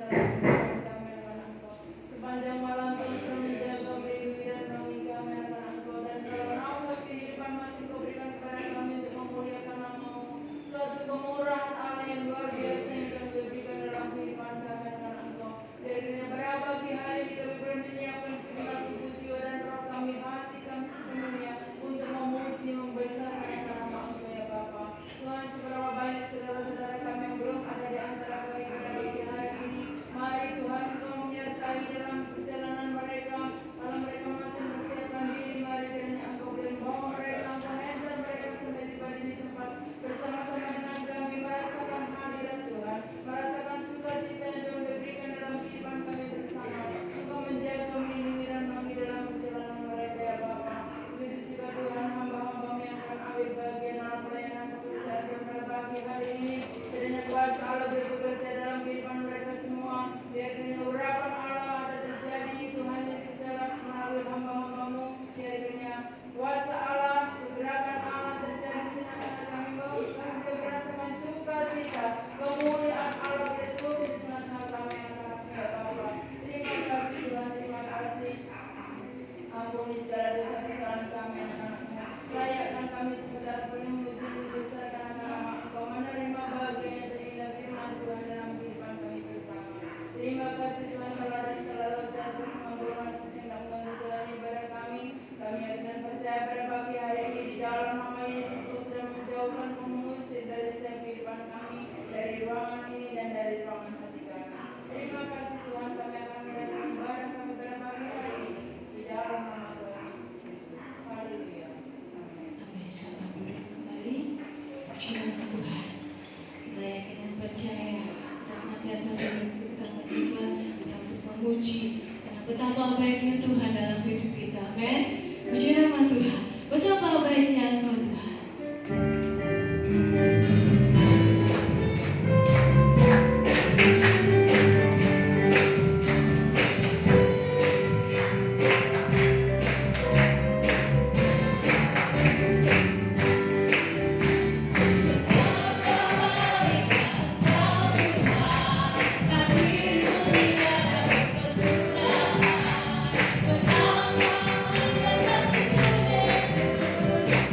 dalam kehidupan kami akan Engkau. Sepanjang malam Tuhan sudah menjaga, melindungi dan menolongi kami akan Engkau. Dan kalau engkau kasih kehidupan masih Kau berikan kepada kami untuk memuliakan nama-Mu. Suatu kemurahan Allah yang luar biasa yang Kau berikan dalam kehidupan kami akan Engkau. Biarlah pada pagi hari ini kami boleh menyiapkan segenap tubuh jiwa dan roh kami, hati kami sepenuhnya untuk memuji, membesarkan nama Engkau ya Bapa. Tuhan, seberapa banyak saudara-saudara kami yang belum ada di antara kami pada pagi hari ini, mari Tuhan Engkau menyertai dalam perjalanan mereka, kalau mereka masih mempersiapkan diri, mari kiranya Engkau boleh membawa mereka, Engkau hantar mereka sampai tiba di tempat bersama-sama dengan kami, merasakan hadirat Tuhan, merasakan sukacita yang Tuhan berikan dalam kehidupan kami bersama. Engkau menjaga, melindungi dan menolongi dalam perjalanan mereka ya Bapa. Begitu juga Tuhan, hamba-hamba-Mu yang akan ambil bagian dalam pelayanan pekerjaan pada pagi hari ini, kiranya kuasa Allah bekerja dalam kehidupan mereka semua. Biar kiranya urapan Allah ada terjadi Tuhan Yesus dalam melalui hamba-hamba-Mu. Biar kiranya kuasa Allah, kegerakan Allah terjadi di tengah-tengah kami. Kami boleh merasakan sukacita, kemuliaan Allah berturut di tengah-tengah kami yang ya Bapa. Terima kasih Tuhan, terima kasih. Ampuni segala dosa kesalahan kami anak-Anakmu. Layakkan kami sebentar boleh memuji membesarkan nama Engkau, menerima bagian yang terindah firman Tuhan dalam kehidupan kami bersama. Terima kasih Tuhan, kalau ada segala roh jatuh menggolongan yang tak menjalani ibadah kami yakin dan percaya pada pagi hari ini di dalam nama Yesus Kau sudah menjauhkan, mengusir dari setiap kehidupan kami, dari ruangan ini dan dari ruangan hati kami. Terima kasih Tuhan, kami akan mulai ibadah kami pada pagi hari ini di dalam nama Tuhan Yesus Kristus. Haleluya. Amin. Selamat kembali. Pujian Tuhan. Kita yakin dan percaya kita senantiasa berbentuk utama juga kita untuk memuji karena betapa baiknya Tuhan dalam hidup kita. Amin. Puji nama Tuhan. Betapa baiknya Engkau Tuhan.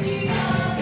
Jiwa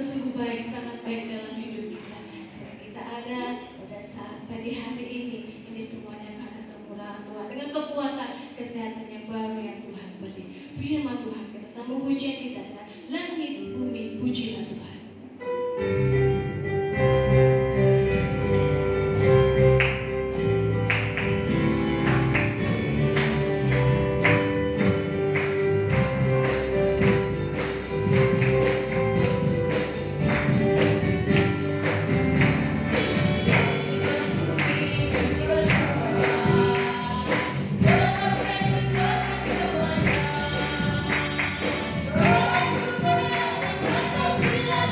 sungguh baik, sangat baik dalam hidup kita. Sehingga kita ada pada saat pagi hari ini semuanya karena kemurahan Tuhan, dengan kekuatan, kesehatan yang baru yang Tuhan beri. Puji nama Tuhan, kita sambung pujian kita dengan langit bumi, pujilah Tuhan. Semuanya,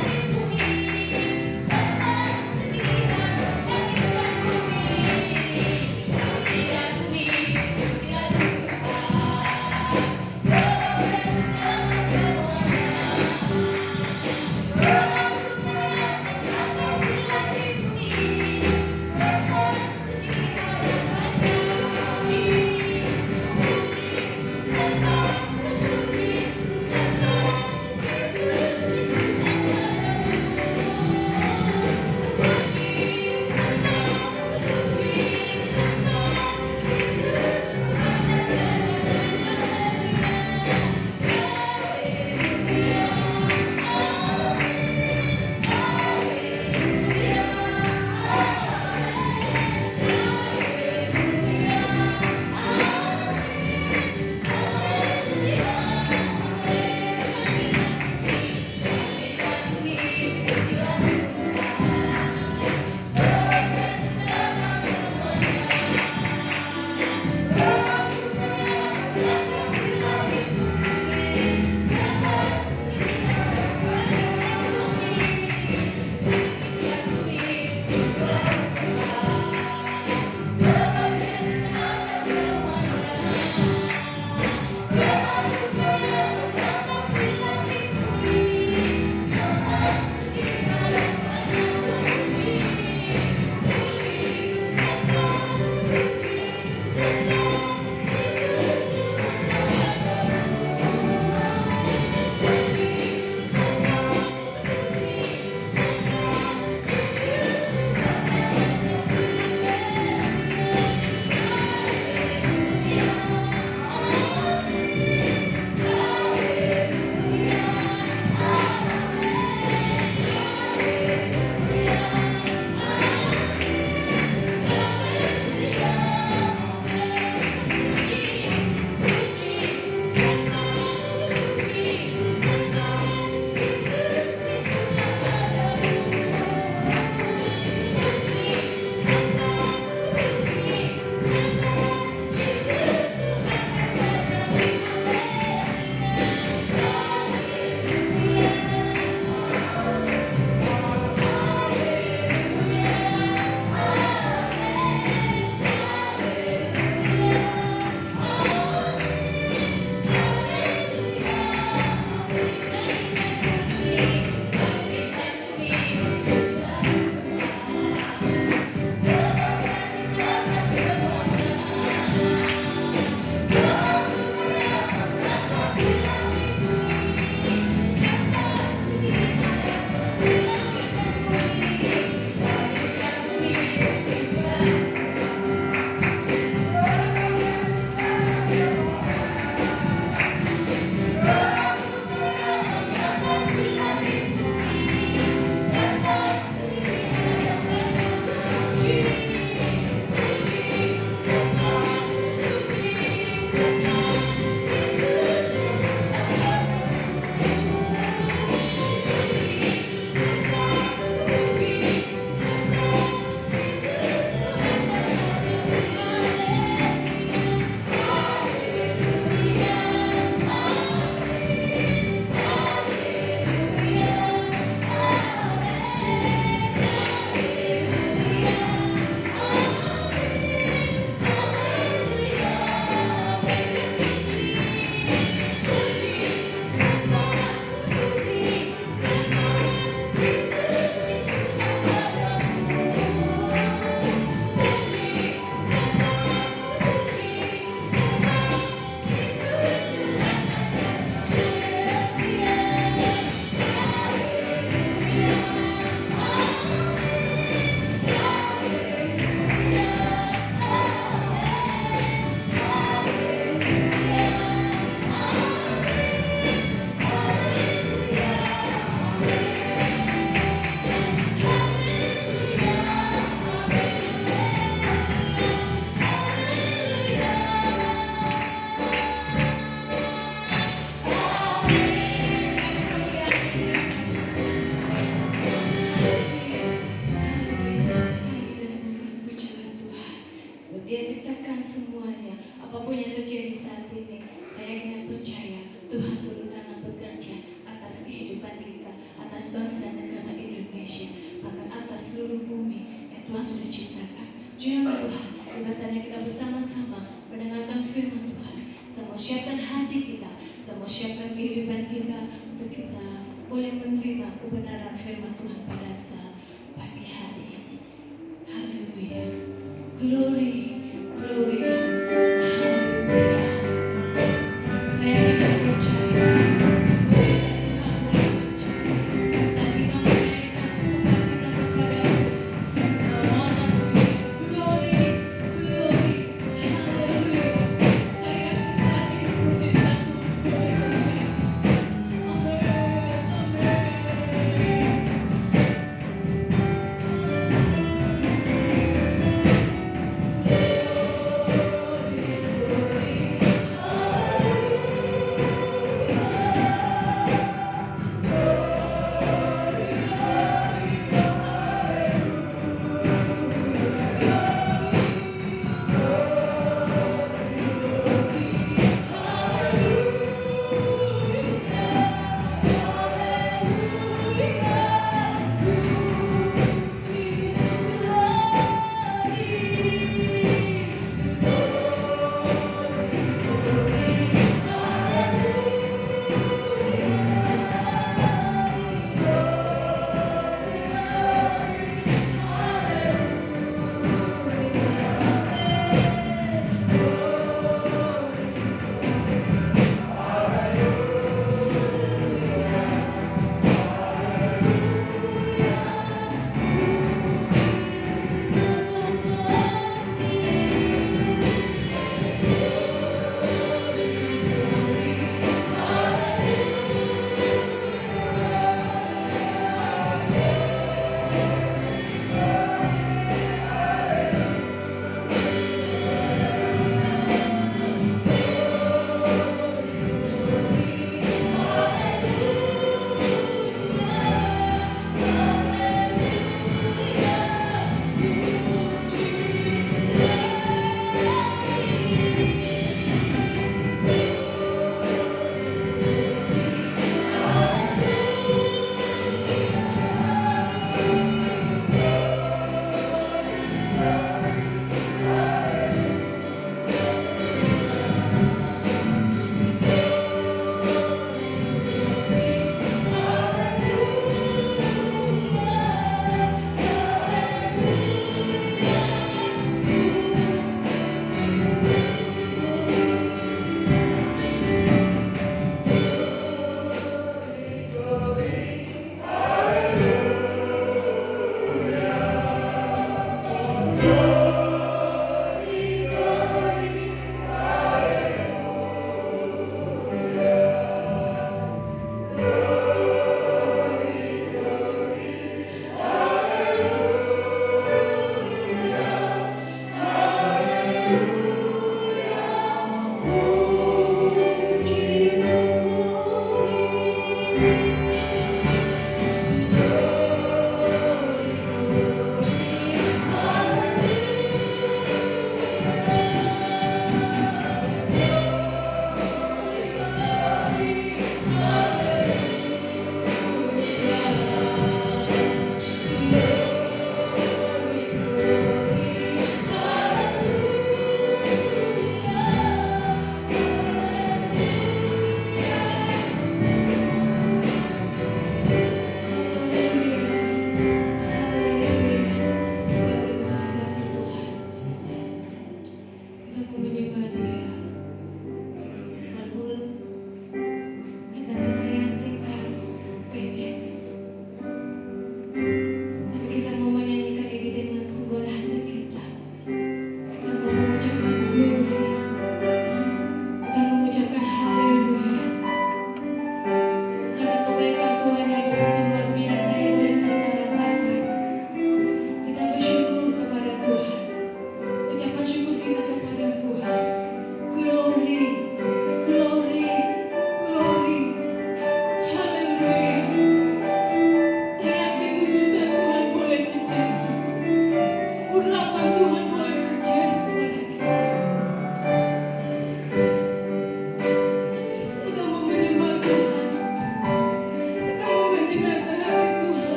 saja atas kehidupan kita, atas bangsa negara Indonesia, bahkan atas seluruh bumi yang Tuhan sudah ciptakan. Jujur Tuhan, bahwasanya kita bersama-sama mendengarkan firman Tuhan. Kita mau siapkan hati kita mau siapkan kehidupan kita untuk kita boleh menerima kebenaran firman Tuhan pada saat pagi hari ini. Haleluya. Glory, glory. Haleluya. Saya tidak percaya. Tuhan boleh percaya. Saat kita menaikkan sembah kita kepada-Mu. Glory, glory. Haleluya. Saya saat ini mujizat Tuhan boleh terjadi. Amin, amin.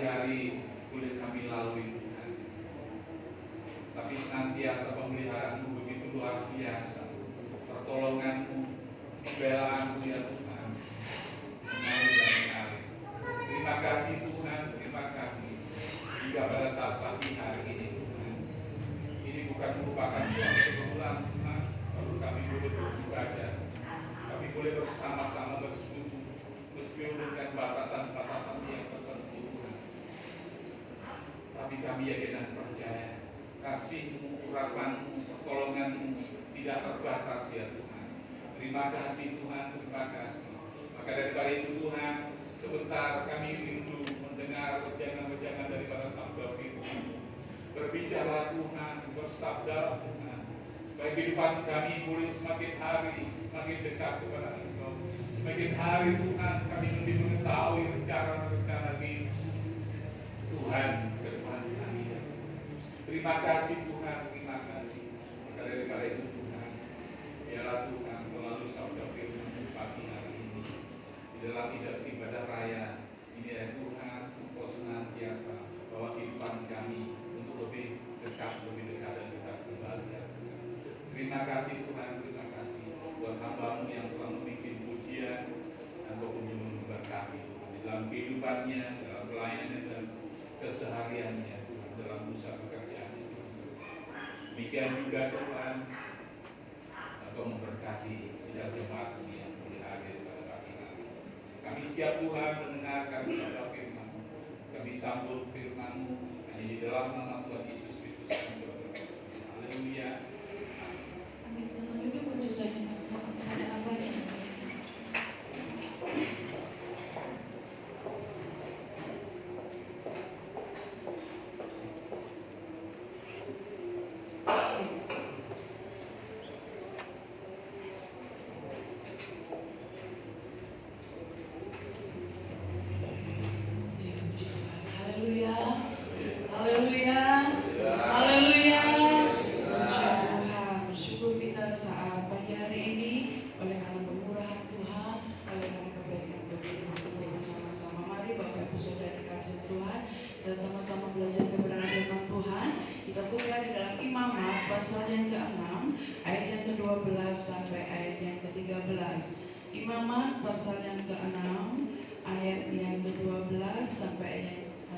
hari boleh kami lalui Tuhan, tapi senantiasa pemeliharaanmu begitu luar biasa, pertolonganmu, pembelaanmu ya Tuhan, mengalir dan mengalir. Terima kasih Tuhan, terima kasih. Hingga pada saat pagi hari ini Tuhan, ini bukan merupakan suatu kebetulan Tuhan, lalu kami boleh beribadah, kami boleh bersama-sama bersekutu, meskipun dengan batasan-batasan yang tertentu Tuhan. Tapi kami yakin dan percaya kasih-Mu, urapan-Mu, pertolongan-Mu tidak terbatas ya Tuhan. Terima kasih Tuhan, terima kasih. Maka daripada itu Tuhan, sebentar kami rindu mendengar wejangan-wejangan daripada sabda firman. Berbicara Tuhan, bersabda Tuhan, supaya kehidupan kami boleh semakin hari semakin dekat kepada Engkau. Semakin hari Tuhan kami lebih mengetahui rencana-rencana Tuhan ke depan kami. Terima kasih Tuhan, terima kasih. Maka daripada itu Tuhan, biarlah Tuhan melalui sabda firman pagi hari ini di dalam ibadah raya ini ya Tuhan, Engkau senantiasa bawa kehidupan kami untuk lebih dekat dan dekat kembali. Terima kasih Tuhan, terima kasih buat hamba-Mu yang telah membuat pujian dan Engkau pun memberkati di dalam kehidupannya, dalam pelayanan dan kesehariannya, dalam usaha pekerjaan. Demikian juga Tuhan, Engkau memberkati setiap jemaat yang hadir pada pagi hari. Kami siap Tuhan mendengarkan sabda firman-Mu. Kami sambut firman-Mu hanya di dalam nama Tuhan Yesus Kristus kami berdoa. Haleluya. Amin. Selamat duduk untuk saja bersama kepada Aba dan Ibu. Imamat pasal yang ke-6 ayat yang ke-12 sampai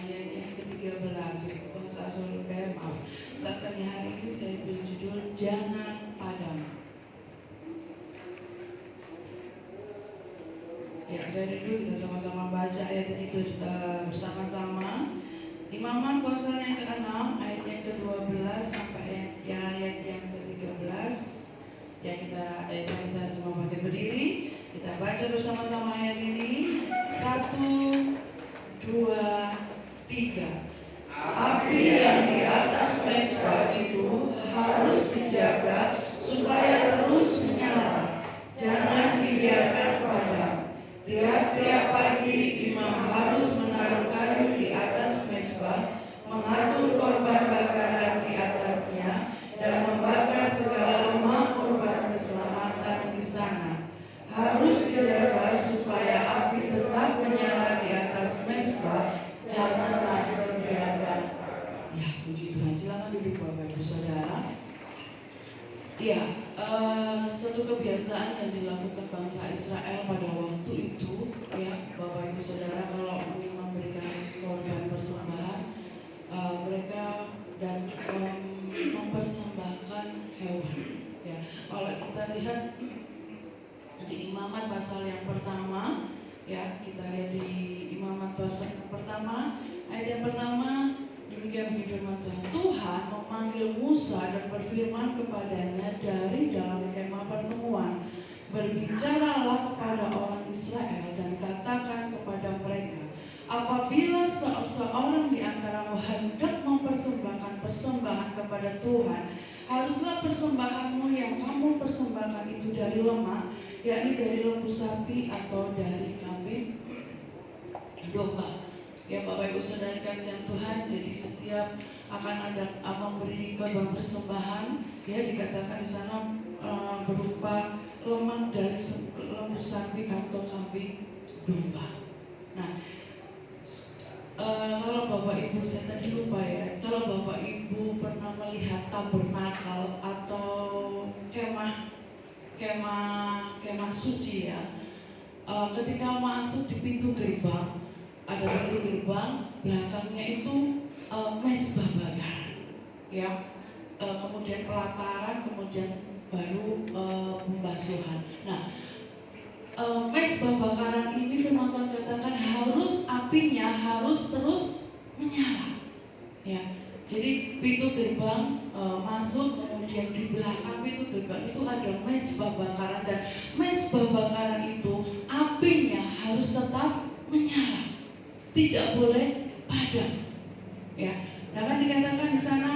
ayat yang ke-13. Bahasa Surabaya, maaf. Saat pagi hari ini saya berjudul Jangan Padam. Ya, saya dulu kita sama-sama baca ayat ini bersama-sama. Imamat pasal yang ke-6 ayat yang ke-12 sampai ayat yang ke-13. Ya, kita semua pakai berdiri. Kita baca bersama-sama ayat ini. 1, 2, 3. Api yang di atas mesbah itu harus dijaga supaya terus menyala, jangan dibiarkan padam. Tiap-tiap pagi imam harus menaruh kayu di atas mesbah, mengatur korban bakaran di atasnya, dan membakar segala lemak korban keselamatan di sana. Harus dijaga supaya api tetap menyala di atas mesbah, janganlah dibiarkan. Ya, puji Tuhan. Silakan duduk Bapak Ibu Saudara. Ya, satu kebiasaan yang dilakukan bangsa Israel pada waktu itu, ya Bapak Ibu Saudara, kalau ingin memberikan korban persembahan, mereka dan mempersembahkan hewan. Ya, kalau kita lihat di Imamat pasal yang pertama, ya kita lihat di Imamat pasal yang pertama, ayat yang pertama, demikian firman Tuhan. Tuhan memanggil Musa dan berfirman kepadanya dari dalam kemah pertemuan, berbicaralah kepada orang Israel dan katakan kepada mereka, apabila seorang di antaramu hendak mempersembahkan persembahan kepada Tuhan, haruslah persembahanmu yang kamu persembahkan itu dari lemak, yakni dari lembu sapi atau dari kambing domba. Ya Bapak Ibu Saudara kasih Tuhan, jadi setiap akan ada memberi korban persembahan, ya dikatakan di sana berupa lemak dari lembu sapi atau kambing domba. Nah, kalau tabernakel atau kemah suci ya. Ketika masuk di pintu gerbang, ada pintu gerbang, belakangnya itu mezbah bakaran, ya. Kemudian pelataran, kemudian baru pembasuhan. Nah, mezbah bakaran ini firman Tuhan katakan apinya harus terus menyala, ya. Jadi pintu gerbang masuk, kemudian di belakang pintu gerbang itu ada mezbah bakaran, dan mezbah bakaran itu apinya harus tetap menyala, tidak boleh padam, ya. Nah, kan dikatakan di sana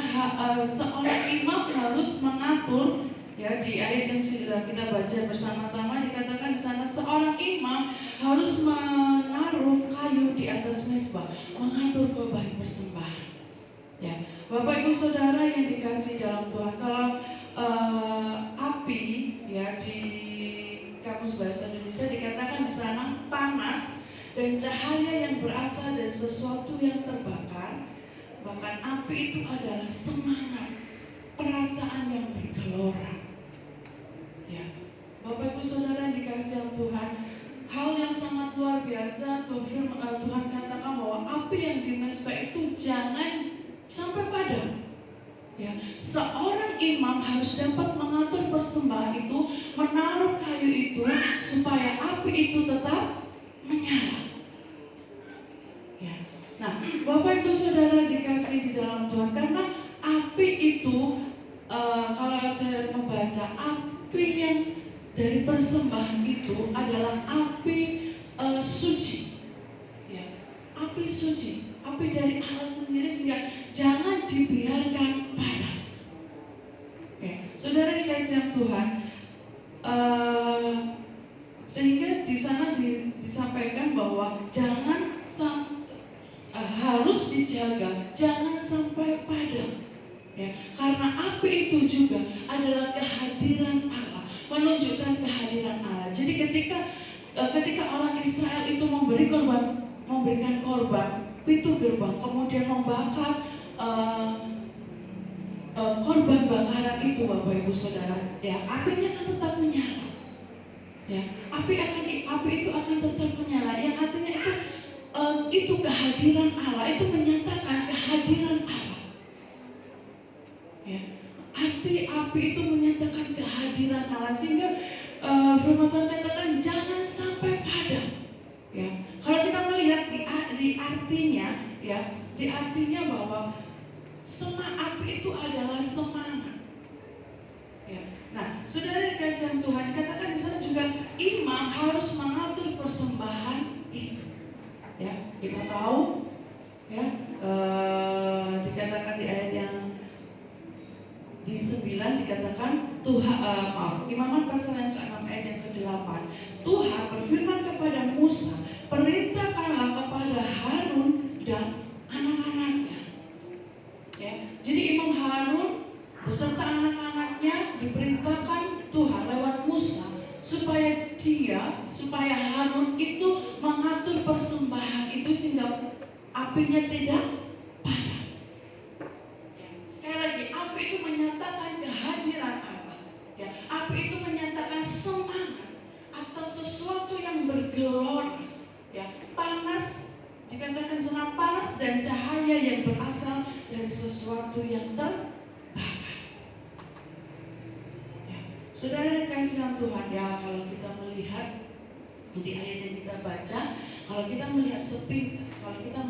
seorang imam harus mengatur, ya, di ayat yang sudah kita baca bersama-sama dikatakan di sana seorang imam harus menaruh kayu di atas mezbah, mengatur korban persembahan. Ya, Bapak Ibu Saudara yang dikasih dalam Tuhan, kalau api, ya, di Kamus Bahasa Indonesia dikatakan di sana panas dan cahaya yang berasal dari sesuatu yang terbakar. Bahkan api itu adalah semangat, perasaan yang bergelora. Ya, Bapak Ibu Saudara yang dikasih dalam Tuhan, hal yang sangat luar biasa Tuhan katakan bahwa api yang di mezbah itu jangan sampai padam. Ya, seorang imam harus dapat mengatur persembahan itu, menaruh kayu itu supaya api itu tetap menyala. Ya. Nah, Bapak Ibu Saudara dikasih di dalam Tuhan, karena api itu kalau saya membaca, api yang dari persembahan itu adalah api suci. Ya, api suci, api dari Allah sendiri, sehingga jangan dibiarkan padam. Ya, saudara dikasih Tuhan, sehingga di sana disampaikan bahwa jangan harus dijaga, jangan sampai padam. Ya, karena api itu juga adalah kehadiran Allah, menunjukkan kehadiran Allah. Jadi ketika orang Israel itu memberikan korban pintu gerbang, kemudian membakar korban bakaran itu, Bapak Ibu Saudara, ya, apinya akan tetap menyala. Ya, api itu akan tetap menyala. Yang artinya itu kehadiran Allah, itu menyatakan kehadiran Allah. Ya, arti api itu menyatakan kehadiran Allah, sehingga firman Tuhan katakan jangan sampai padam. Ya, kalau kita melihat di artinya, ya, di artinya bahwa api itu adalah semangat. Ya. Nah, saudara dikasih Tuhan, dikatakan di sana juga imam harus mengatur persembahan itu. Ya, kita tahu, ya, dikatakan di ayat yang di 9 dikatakan Imaman pasal yang ke-6 ayat yang ke-8, Tuhan berfirman kepada Musa, perintahkanlah kepada Harun dan anak-anaknya. Ya, jadi Imam Harun beserta anak-anaknya diperintahkan Tuhan lewat Musa supaya Harun itu mengatur persembahan itu sehingga apinya tidak padam. Ya, sekali lagi, api itu menyatakan kehadiran Allah. Ya, api itu menyatakan semangat atau sesuatu yang bergelora. Ya, panas, dikatakan sana panas dan cahaya yang berasal dari sesuatu yang terbakar. Ya, saudara yang kasih Tuhan, ya, kalau kita melihat di ayat yang kita baca, kalau kita melihat sepintas, kalau kita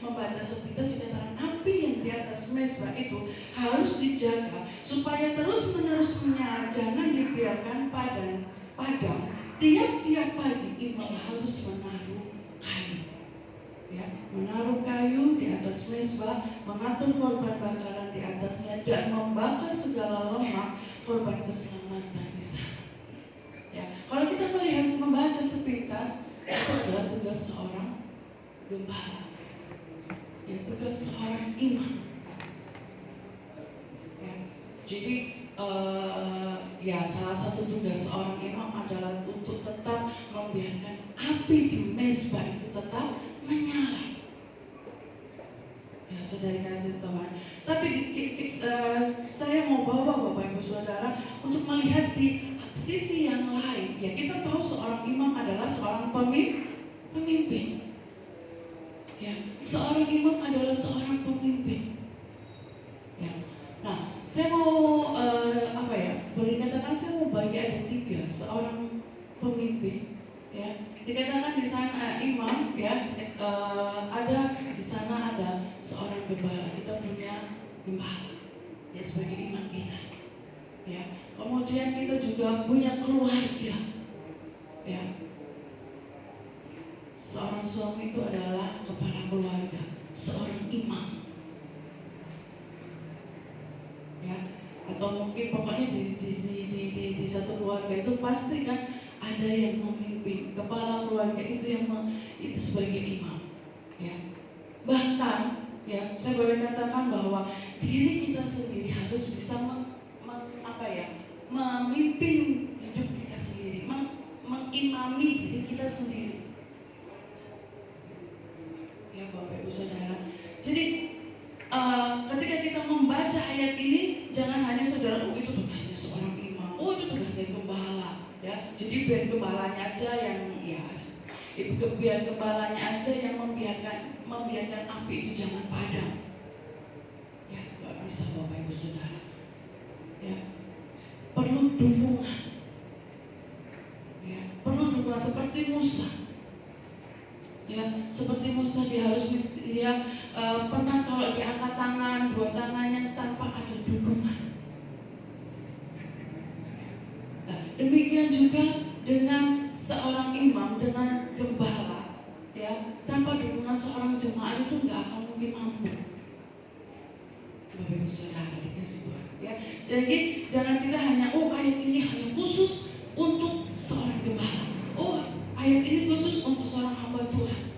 membaca sepintas, dikatakan api yang di atas mezbah itu harus dijaga supaya terus menerus menyala, jangan dibiarkan padam. Tiap-tiap pagi imam harus menaruh kayu. Ya, menaruh kayu di atas mezbah, mengatur korban bakaran di atasnya, dan membakar segala lemak korban keselamatan di sana. Ya, kalau kita membaca sepintas, itu adalah tugas seorang gembala, ya, tugas seorang imam. Ya, jadi ya, salah satu tugas seorang imam adalah untuk tetap membiarkan api di mezbah itu tetap menyala. Ya, saudari kasih Tuhan. Tapi saya mau bawa Bapak Ibu Saudara untuk melihat di sisi yang lain. Ya, kita tahu seorang imam adalah seorang pemimpin. Ya, seorang imam adalah seorang pemimpin. Ya. Nah, saya mau boleh dikatakan saya mau bagi ada 3 seorang pemimpin. Ya, dikatakan di sana imam, ya, ada di sana ada seorang gembala. Kita punya gembala, ya, sebagai imam kita. Ya, kemudian kita juga punya keluarga. Ya, seorang suami itu adalah kepala keluarga, seorang imam. Ya, atau mungkin pokoknya di satu keluarga itu pasti kan ada yang memimpin, kepala keluarga itu itu sebagai imam. Ya, bahkan ya saya boleh katakan bahwa diri kita sendiri harus bisa memimpin hidup kita sendiri, mengimami diri kita sendiri. Ya Bapak Ibu Saudara, jadi ketika kita membaca ayat ini, jangan hanya saudara, oh itu tugasnya seorang imam, oh itu tugasnya gembala, ya. Jadi biar gembalanya aja yang biar gembalanya aja yang membiarkan api itu jangan padam. Ya, gak bisa Bapak Ibu Saudara. Ya, perlu dukungan. Ya, perlu dukungan seperti Musa. Ya, seperti Musa dia pernah kalau diangkat tangan, 2 tangannya tanpa ada dukungan. Nah, demikian juga dengan seorang imam, dengan gembala, ya, tanpa dukungan seorang jemaat itu nggak akan mungkin mampu. Bapak Ibu Saudara dikasih Tuhan, ya. Jadi jangan kita hanya ayat ini hanya khusus untuk seorang gembala. Ayat ini khusus untuk seorang hamba Tuhan.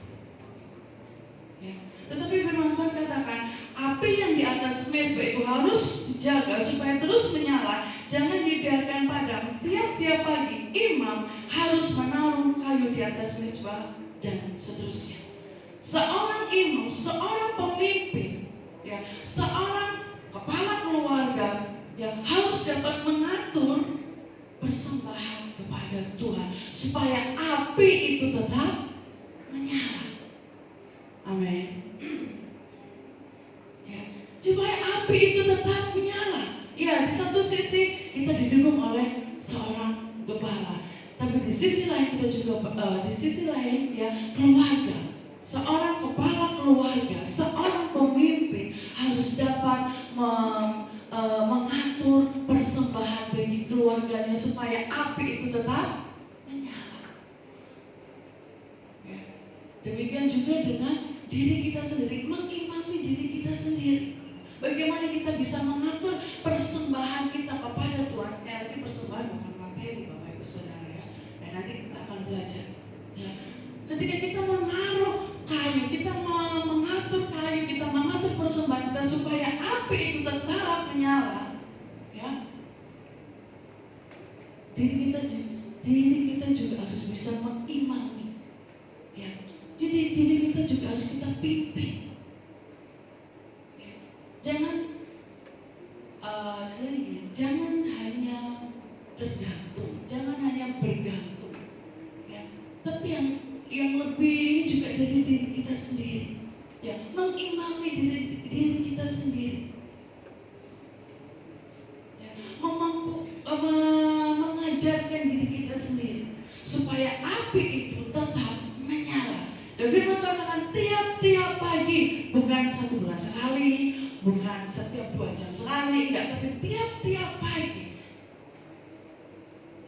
Ya. Tetapi firman Tuhan katakan, api yang di atas mezbah itu harus dijaga supaya terus menyala, jangan dibiarkan padam. Tiap-tiap pagi imam harus menaruh kayu di atas mezbah dan seterusnya. Seorang imam, seorang pemimpin, ya, seorang kepala keluarga yang harus dapat mengatur persembahan kepada Tuhan supaya api itu tetap menyala. Amin. Ya, supaya api itu tetap menyala. Ya, di satu sisi kita didukung oleh seorang gembala, tapi di sisi lain kita juga ya keluarga. Seorang kepala keluarga, seorang pemimpin harus dapat mengatur persembahan bagi keluarganya supaya api itu tetap menyala. Ya. Demikian juga dengan diri kita sendiri, mengimami diri kita sendiri. Bagaimana kita bisa mengatur persembahan kita kepada Tuhan. Sekali lagi persembahan bukan materi Bapak Ibu Saudara, ya. Dan nanti kita akan belajar. Ya. Ketika kita menaruh kayu, kita mengatur kayu, kita mengatur persembahan kita supaya api itu tetap menyala, ya. Diri kita juga harus bisa mengimami, ya. Jadi diri kita juga harus kita pimpin. Ya. Jangan hanya tergantung, jangan hanya bergantung, ya. Tapi yang lebih juga dari diri kita sendiri, ya, mengimami diri kita sendiri, ya, mengajarkan diri kita sendiri supaya api itu tetap menyala. Dan firman Tuhan akan tiap-tiap pagi, bukan 1 bulan sekali, bukan setiap 2 jam sekali, enggak, tapi tiap-tiap pagi.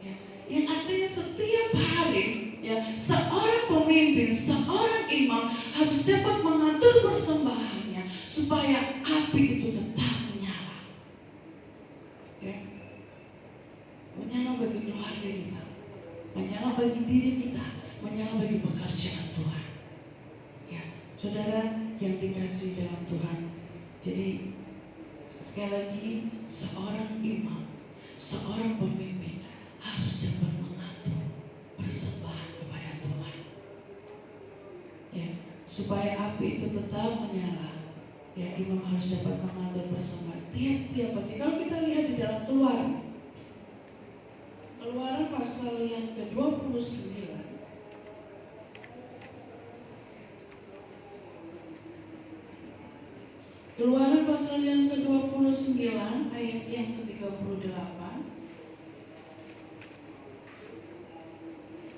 Ya, yang artinya setiap hari, ya, seorang pemimpin, seorang imam harus dapat mengatur persembahannya supaya api itu tetap menyala. Ya. Menyala bagi keluarga kita, menyala bagi diri kita, menyala bagi pekerjaan Tuhan. Ya, saudara yang dikasihi dalam Tuhan. Jadi sekali lagi, seorang imam, seorang pemimpin harus dapat mengatur persembahan kepada Tuhan, ya, supaya api itu tetap menyala. Ya, imam harus dapat mengatur persembahan tiap-tiap pagi. Kalau kita lihat di dalam Keluaran pasal yang ke-29. Keluaran pasal yang ke-29 ayat yang ke-38.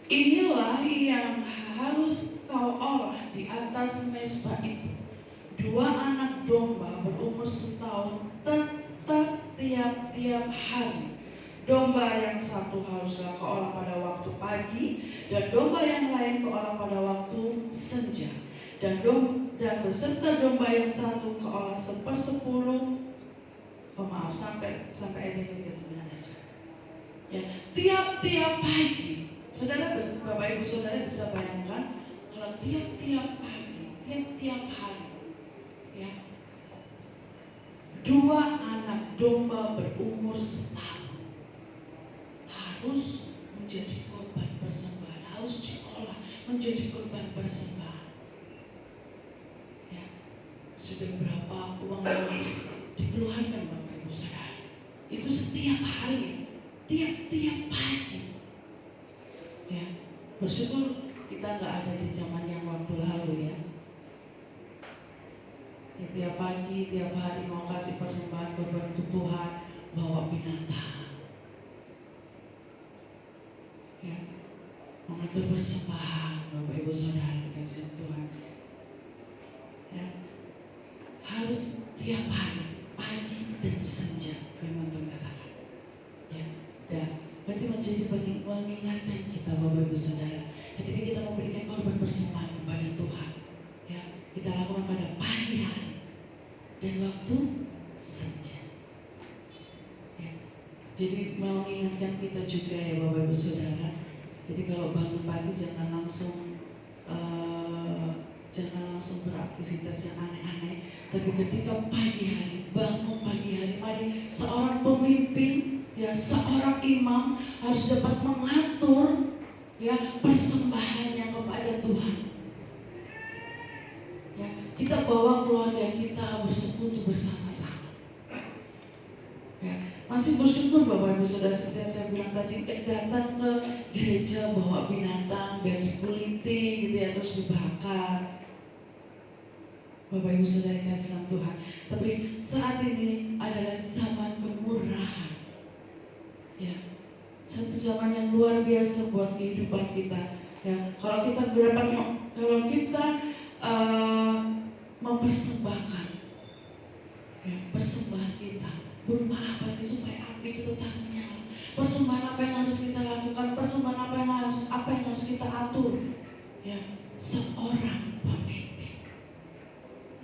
Inilah yang harus kau olah di atas mezbah itu. 2 anak domba berumur setahun tetap tiap-tiap hari. Domba yang satu haruslah kau olah pada waktu pagi, dan domba yang lain kau olah pada waktu senja. Dan beserta domba yang satu kau olah 1/10. Sampai ayat yang ke-39 aja. Ya, tiap-tiap pagi. Saudara, Bapak Ibu Saudara bisa bayangkan kalau tiap-tiap pagi, tiap-tiap hari, ya, 2 anak domba berumur setahun harus menjadi korban persembahan, harus diolah menjadi korban persembahan. Ya, sudah berapa uang yang harus dikeluarkan Bapak Ibu Saudara? Itu setiap hari, tiap-tiap pagi. Ya, bersyukur kita nggak ada di zaman yang waktu lalu ya. Ya, tiap pagi, tiap hari mau kasih persembahan korban untuk Tuhan, bawa binatang. Ya, mengatur persembahan Bapak Ibu Saudara dikasih Tuhan. Ya, harus tiap hari, pagi dan senja, memang Tuhan katakan. Ya, dan berarti menjadi pengingatan kita Bapak Ibu Saudara. Ketika kita memberikan korban persembahan kepada Tuhan, ya, kita lakukan pada pagi hari dan waktu senja. Ya, jadi mengingatkan kita juga ya Bapak Ibu Saudara. Jadi kalau bangun pagi jangan langsung beraktivitas yang aneh-aneh. Tapi ketika pagi hari, bangun pagi hari, mari seorang pemimpin, ya, seorang imam harus dapat mengatur, ya, persembahannya kepada Tuhan. Ya, kita bawa keluarga kita bersekutu bersama-sama. Ya, masih bersyukur Bapak Ibu Saudara, seperti yang saya bilang tadi, datang ke gereja bawa binatang biar dikuliti gitu ya, terus dibakar. Bapak Ibu Saudara yang kasih dalam Tuhan. Tapi saat ini adalah zaman kemurahan. Ya, satu zaman yang luar biasa buat kehidupan kita. Ya, kalau kita mempersembahkan, ya, persembahan kita berupa apa sih supaya api itu tetap menyala? Persembahan apa yang harus kita lakukan? Persembahan apa yang harus kita atur? Ya, seorang pemimpin,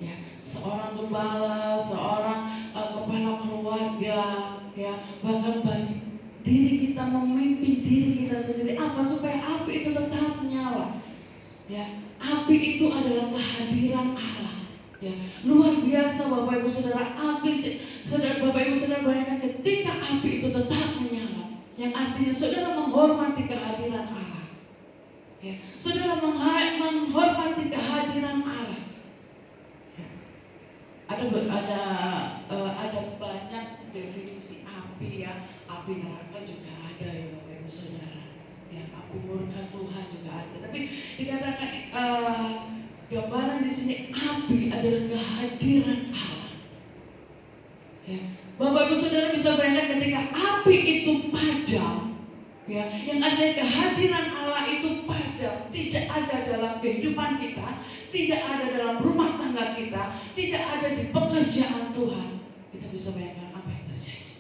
ya, seorang gembala, seorang kepala keluarga, ya, bahkan bagi diri kita memimpin diri kita sendiri, apa supaya api itu tetap menyala. Ya, api itu adalah kehadiran Allah. Ya, luar biasa Bapak Ibu Saudara, Bapak Ibu Saudara bayangkan ketika api itu tetap menyala, yang artinya saudara menghormati kehadiran Allah. Ya, saudara menghormati kehadiran Allah. Ya, ada banyak definisi api ya. Api neraka juga ada ya Bapak Ibu Saudara. Ya, api murka Tuhan juga ada. Tapi dikatakan gambaran di sini api adalah kehadiran Allah. Ya, Bapak Ibu Saudara bisa bayangkan ketika api itu padam, ya, yang ada kehadiran Allah itu padam, tidak ada dalam kehidupan kita, tidak ada dalam rumah tangga kita, tidak ada di pekerjaan Tuhan. Kita bisa bayangkan apa yang terjadi.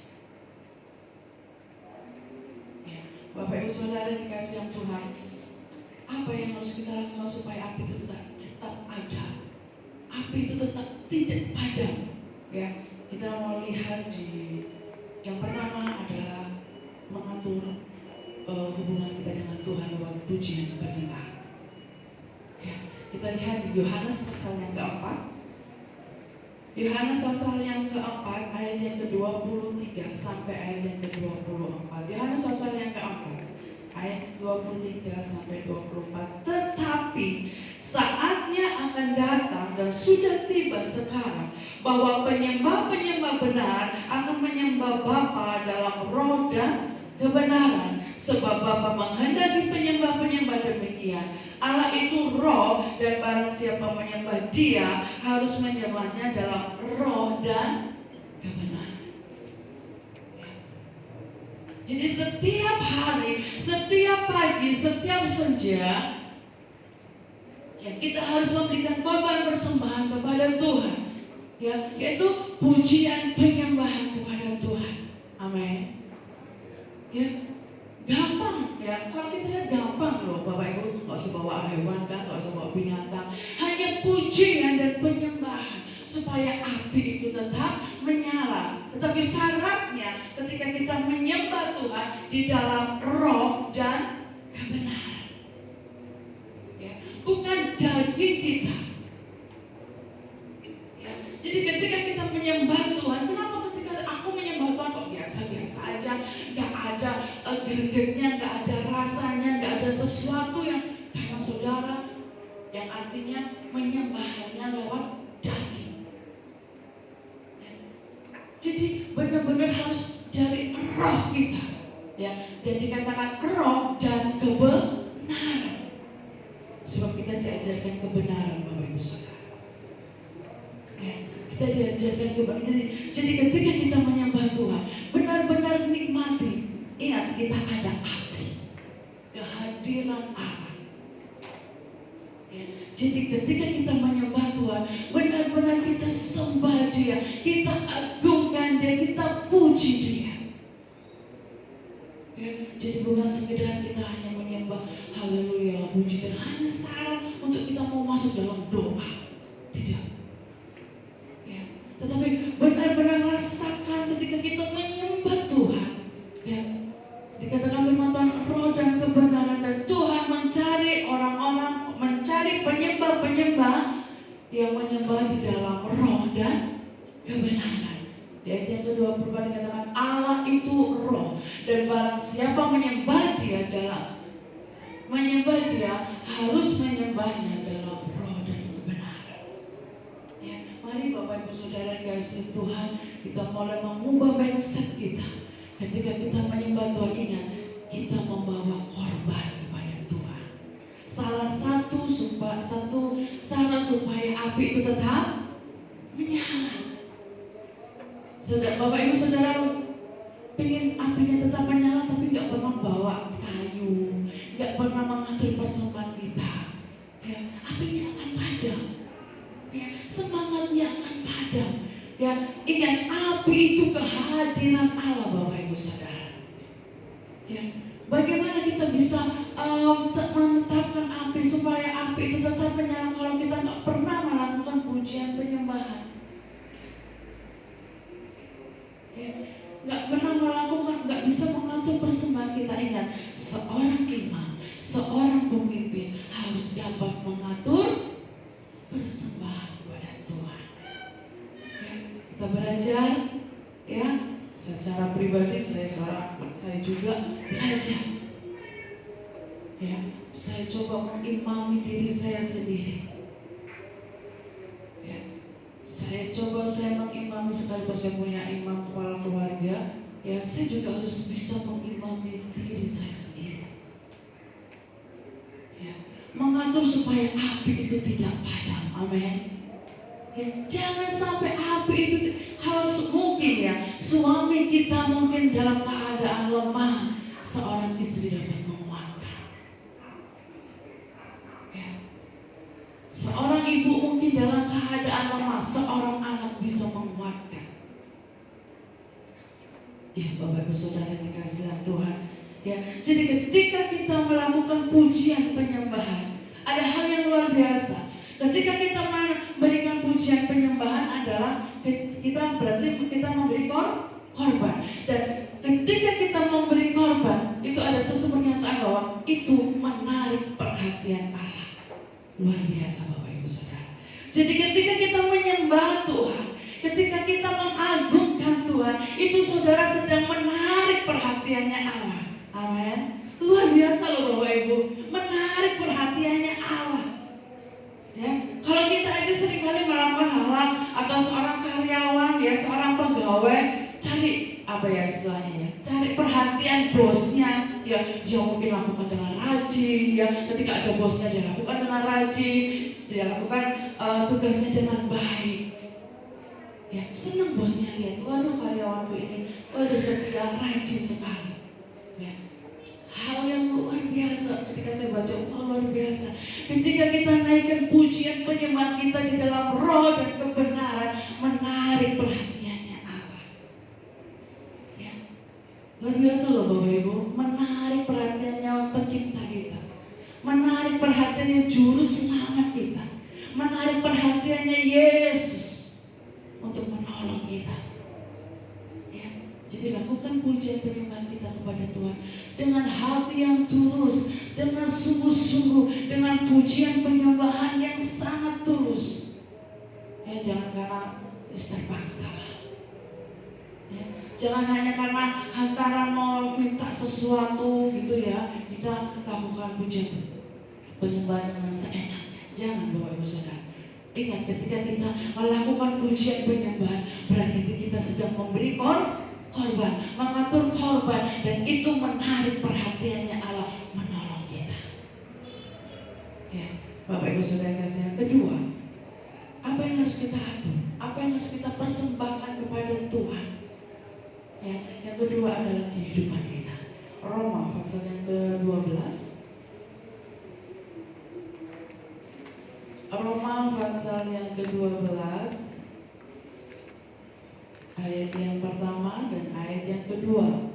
Ya, Bapak Ibu Saudara dikasih yang Tuhan, apa yang harus kita lakukan supaya api itu tetap ada, api itu tetap tidak padam? Ya, kita mau lihat di yang pertama adalah mengatur hubungan kita dengan Tuhan lewat pujian penyembahan. Ya, kita lihat di Yohanes pasal yang keempat. Yohanes pasal yang keempat ayat yang ke-23 sampai ayat yang ke-24. Yohanes pasal yang keempat ayat 23 sampai 24. Tetapi saat saatnya akan datang dan sudah tiba sekarang bahwa penyembah-penyembah benar akan menyembah Bapa dalam roh dan kebenaran. Sebab Bapa menghendaki penyembah-penyembah demikian. Allah itu roh, dan barang siapa menyembah Dia harus menyembahnya dalam roh dan kebenaran. Jadi setiap hari, setiap pagi, setiap senja, ya, kita harus memberikan korban persembahan kepada Tuhan, ya, yaitu pujian penyembahan kepada Tuhan. Amin. Ya, gampang ya. Kalau kita lihat gampang loh, Bapak Ibu, nggak usah bawa hewan kan, nggak usah bawa binatang, hanya pujian dan penyembahan supaya api itu tetap menyala. Tetapi syaratnya ketika kita menyembah Tuhan di dalam roh dan kebenaran, ya, bukan daging kita. Ya, jadi ketika kita menyembah Tuhan, kenapa ketika aku menyembah Tuhan kok biasa-biasa aja, nggak ada gregetnya, nggak ada rasanya, nggak ada sesuatu yang, karena saudara, yang artinya menyembahnya lewat daging. Ya. Jadi benar-benar harus dari roh kita, ya, dan dikatakan roh dan kebenaran. Sebab kita diajarkan kebenaran, Bapak Ibu Saudara. Ya, kita diajarkan kebenaran. Jadi ketika kita menyembah Tuhan, benar-benar nikmati. Ingat, kita ada api, kehadiran Allah. Ya, jadi ketika kita menyembah Tuhan, benar-benar kita sembah Dia, kita agungkan Dia, kita puji Dia. Ya, jadi bukan sekedar kita hanya menyembah, haleluya, puji Tuhan, hanya syarat untuk kita mau masuk dalam doa. Tidak. Ya, tetapi benar-benar rasakan ketika kita menyembah Tuhan. Ya, dikatakan firman Tuhan, roh dan kebenaran, dan Tuhan mencari orang-orang, mencari penyembah-penyembah yang menyembah di dalam roh dan kebenaran. Di ayat yang ke-24 dikatakan Allah itu roh, dan barang siapa menyembah Dia harus menyembahnya dalam roh dan kebenaran. Ya, mari Bapak Ibu Saudara kasih Tuhan, kita mulai mengubah mindset kita. Ketika kita menyembah Tuhan, ingat, kita membawa korban kepada Tuhan. Salah satu syarat supaya api itu tetap menyala. Saudara, Bapak Ibu Saudara pengen apinya tetap menyala, tapi nggak pernah bawa kayu, nggak pernah mengatur persembahan kita. Ya, apinya akan padam. Ya, semangatnya akan padam. Ya, ingat, api itu kehadiran Allah, Bapak Ibu Saudara. Ya, bagaimana kita bisa menetapkan api supaya api itu tetap menyala kalau kita nggak pernah melakukan pujian penyembahan? Ya, nggak pernah melakukan, nggak bisa mengatur persembahan kita. Ingat, seorang imam, seorang pemimpin harus dapat mengatur persembahan kepada Tuhan. Kita belajar, ya, secara pribadi saya juga belajar, ya, saya coba mengimami diri saya sendiri, ya, saya mengimami, sekalipun saya punya imam kepala keluarga, ya, saya juga harus bisa mengimami diri saya sendiri, ya, mengatur supaya api itu tidak padam. Amin. Ya, jangan sampai api itu, kalau mungkin ya, suami kita mungkin dalam keadaan lemah, seorang istri dapat menguatkan. Ya. Seorang ibu mungkin dalam keadaan lemah, seorang anak bisa menguatkan. Ya, Bapak Ibu Saudara yang dikasihi Tuhan. Ya, jadi ketika kita melakukan pujian penyembahan, ada hal yang luar biasa. Ketika kita memberikan pujian penyembahan adalah kita memberi korban. Dan ketika kita memberi korban, itu ada satu pernyataan bahwa itu menarik perhatian Allah. Luar biasa, Bapak Ibu Saudara. Jadi ketika kita menyembah Tuhan, ketika kita mengagungkan Tuhan, itu saudara sedang menarik perhatiannya Allah. Amin. Luar biasa loh Bapak Ibu, menarik perhatiannya Allah. Ya, sekali melakukan hal-hal, atau seorang karyawan ya, seorang pegawai cari apa ya istilahnya ya, cari perhatian bosnya ya, dia mungkin lakukan dengan rajin ya, ketika ada bosnya dia lakukan dengan rajin, dia lakukan tugasnya dengan baik ya, senang bosnya lihat, waduh karyawanku ini waduh setia, rajin sekali ya. Hal yang luar biasa ketika saya baca, luar biasa ketika kita naikkan pujian penyembahan kita di dalam roh dan kebenaran, menarik perhatiannya Allah ya. Luar biasa loh Bapak Ibu, menarik perhatiannya pencipta kita, menarik perhatiannya juru selamat kita, menarik perhatiannya Yesus untuk menolong kita ya. Jadi lakukan pujian penyembahan kita kepada Tuhan dengan hati yang tulus, dengan sungguh-sungguh, dengan pujian penyembahan yang sangat tulus ya. Jangan karena terpaksa lah ya. Jangan hanya karena hantaran mau minta sesuatu gitu ya, kita lakukan pujian penyembahan dengan seenaknya. Jangan Bapak Ibu Saudara. Ingat, ketika kita melakukan pujian penyembahan, berarti kita sedang memberi korban, mengatur korban, dan itu menarik perhatiannya Allah, menolong kita. Ya, Bapak Ibu Saudara yang kedua, apa yang harus kita atur? Apa yang harus kita persembahkan kepada Tuhan? Ya, yang kedua adalah kehidupan kita. Roma pasal yang ke-12. Roma pasal yang ke-12 ayat yang pertama dan ayat yang kedua.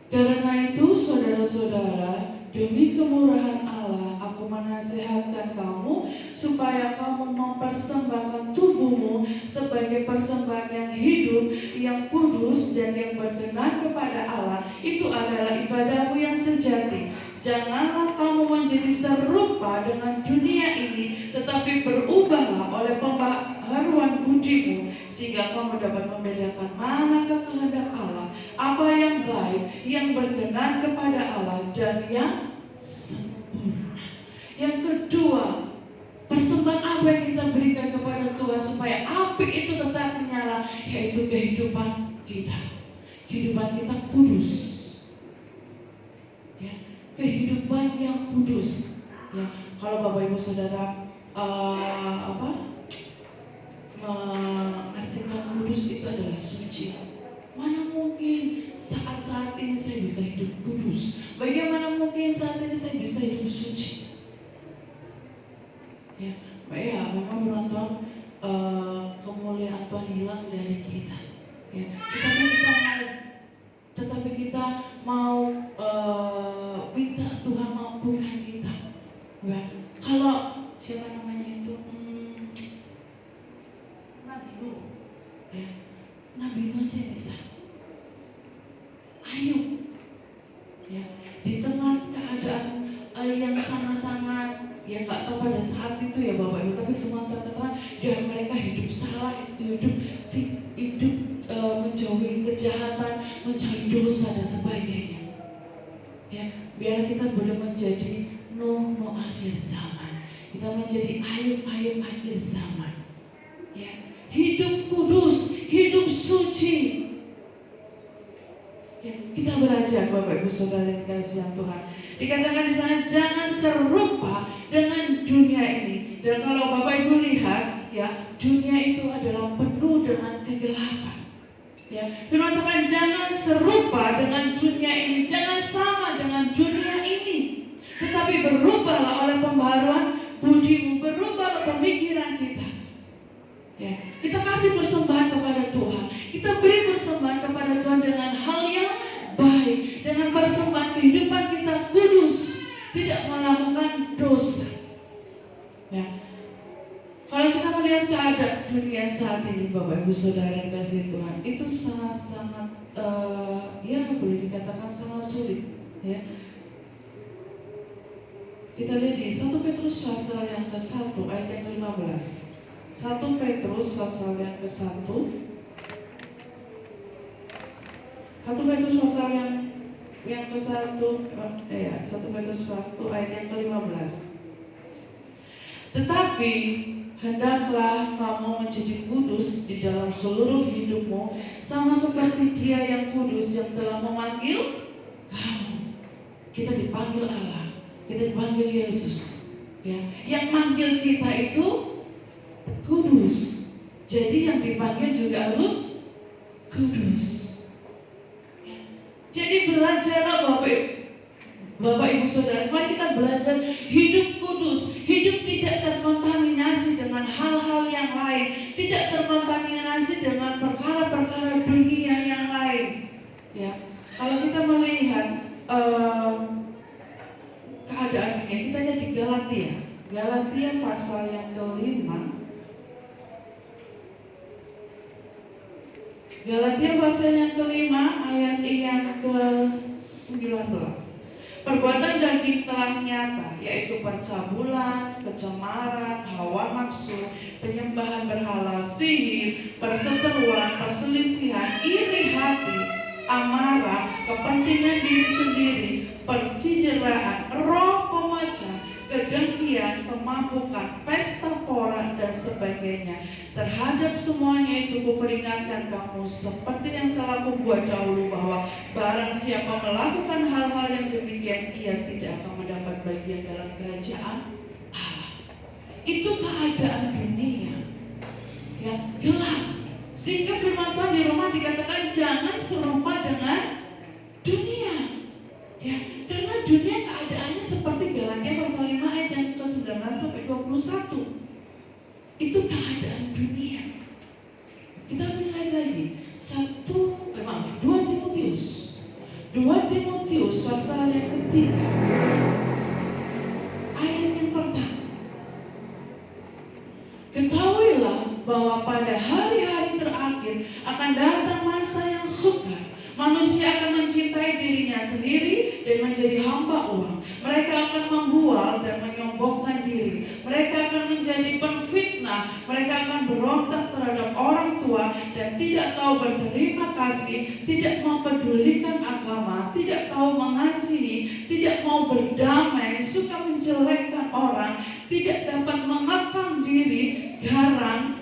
Karena itu saudara-saudara, demi kemurahan Allah aku menasihatkan kamu supaya kamu mempersembahkan tubuhmu sebagai persembahan yang hidup, yang kudus dan yang berkenan kepada Allah. Itu adalah ibadahmu yang sejati. Janganlah kamu menjadi serupa dengan dunia ini, tetapi berubahlah oleh pembaharuan budimu, sehingga kamu dapat membedakan manakah kehendak Allah, apa yang baik, yang berkenan kepada Allah, dan yang sempurna. Yang kedua, persembahan apa yang kita berikan kepada Tuhan supaya api itu tetap menyala, yaitu kehidupan kita. Kehidupan kita kudus. Ya, kehidupan yang kudus. Ya, kalau Bapak Ibu Saudara mengartikan kudus itu adalah suci. Mana mungkin saat-saat ini saya bisa hidup kudus? Bagaimana mungkin saat ini saya bisa hidup suci? Ya, memang firman Tuhan, kemuliaan Tuhan hilang dari kita. Ya, tetapi kita mau minta Tuhan mampukan kita. Ya, kalau siapa namanya itu Nabi Nuh, ya, Nabi Nuh aja bisa. Ayub, ya, di tengah keadaan yang sangat-sangat ya nggak tahu pada saat itu ya Bapak Ibu, tapi firman Tuhan katakan dia mereka hidup salah, hidup menjauhi kejahatan, mencari dosa dan sebagainya. Ya, biarlah kita boleh menjadi Nuh akhir zaman, kita menjadi Ayub akhir zaman. Ya, hidup kudus, hidup suci. Ya, kita belajar Bapak Ibu Saudara yang dikasihi Tuhan. Dikatakan di sana jangan serupa dengan dunia ini. Dan kalau Bapak Ibu lihat, ya, dunia itu adalah penuh dengan kegelapan. Ya, firman Tuhan jangan serupa dengan dunia ini, jangan sama dengan dunia ini, tetapi berubahlah oleh pembaharuan budimu, berubahlah pemikiran kita. Ya, kita kasih persembahan kepada Tuhan, kita beri persembahan kepada Tuhan dengan hal yang baik, dengan persembahan kehidupan kita kudus, tidak melakukan dosa. Ya. Kalau kita melihat keadaan dunia saat ini, Bapak Ibu Saudara yang kasih Tuhan, itu sangat-sangat ya boleh dikatakan sangat sulit. Ya. Kita lihat di 1 Petrus pasal yang ke-1 ayat yang ke-15. 1 Petrus pasal yang ke-1. 1 Petrus pasal yang ke-1 1 Petrus 1 ayat yang ke-15. Tetapi hendaklah kamu menjadi kudus di dalam seluruh hidupmu, sama seperti Dia yang kudus yang telah memanggil kamu. Kita dipanggil Allah, kita dipanggil Yesus, ya. Yang manggil kita itu kudus. Jadi yang dipanggil juga harus kudus. Jadi belajarlah Bapak Ibu Saudara, mari kita belajar hidup kudus, hidup tidak terkontaminasi dengan hal-hal yang lain, tidak terkontaminasi dengan perkara-perkara dunia yang lain. Ya, kalau kita melihat keadaan dunia, kita lihat di Galatia pasal yang kelima. Galatia pasal yang kelima ayat yang ke-19. Perbuatan daging telah nyata, yaitu percabulan, kecemaran, hawa nafsu, penyembahan berhala, sihir, perseteruan, perselisihan, iri hati, amarah, kepentingan diri sendiri, percideraan, roh pemecah, kedengkian, kemabukan, pesta pora, dan sebagainya. Terhadap semuanya itu kuperingatkan kamu seperti yang telah kubuat dahulu, bahwa barang siapa melakukan hal-hal yang demikian, ia tidak akan mendapat bagian dalam kerajaan Allah. Itu keadaan dunia yang gelap. Sehingga firman Tuhan di Roma dikatakan jangan serupa dengan dunia. Ya, karena dunia keadaannya seperti Galatia pasal 5 ayat yang ke-19 sampai 21. Itu keadaan dunia. Kita lihat lagi 2 Timotius pasal yang ketiga ayat yang pertama. Ketahuilah bahwa pada hari-hari terakhir akan datang masa yang sukar. Manusia akan mencintai dirinya sendiri dan menjadi hamba uang. Mereka akan membual dan menyombongkan diri. Mereka akan menjadi penfitnah. Mereka akan berontak terhadap orang tua dan tidak tahu berterima kasih, tidak mempedulikan agama, tidak tahu mengasihi, tidak mau berdamai, suka menjelekkan orang, tidak dapat mengekang diri, garang,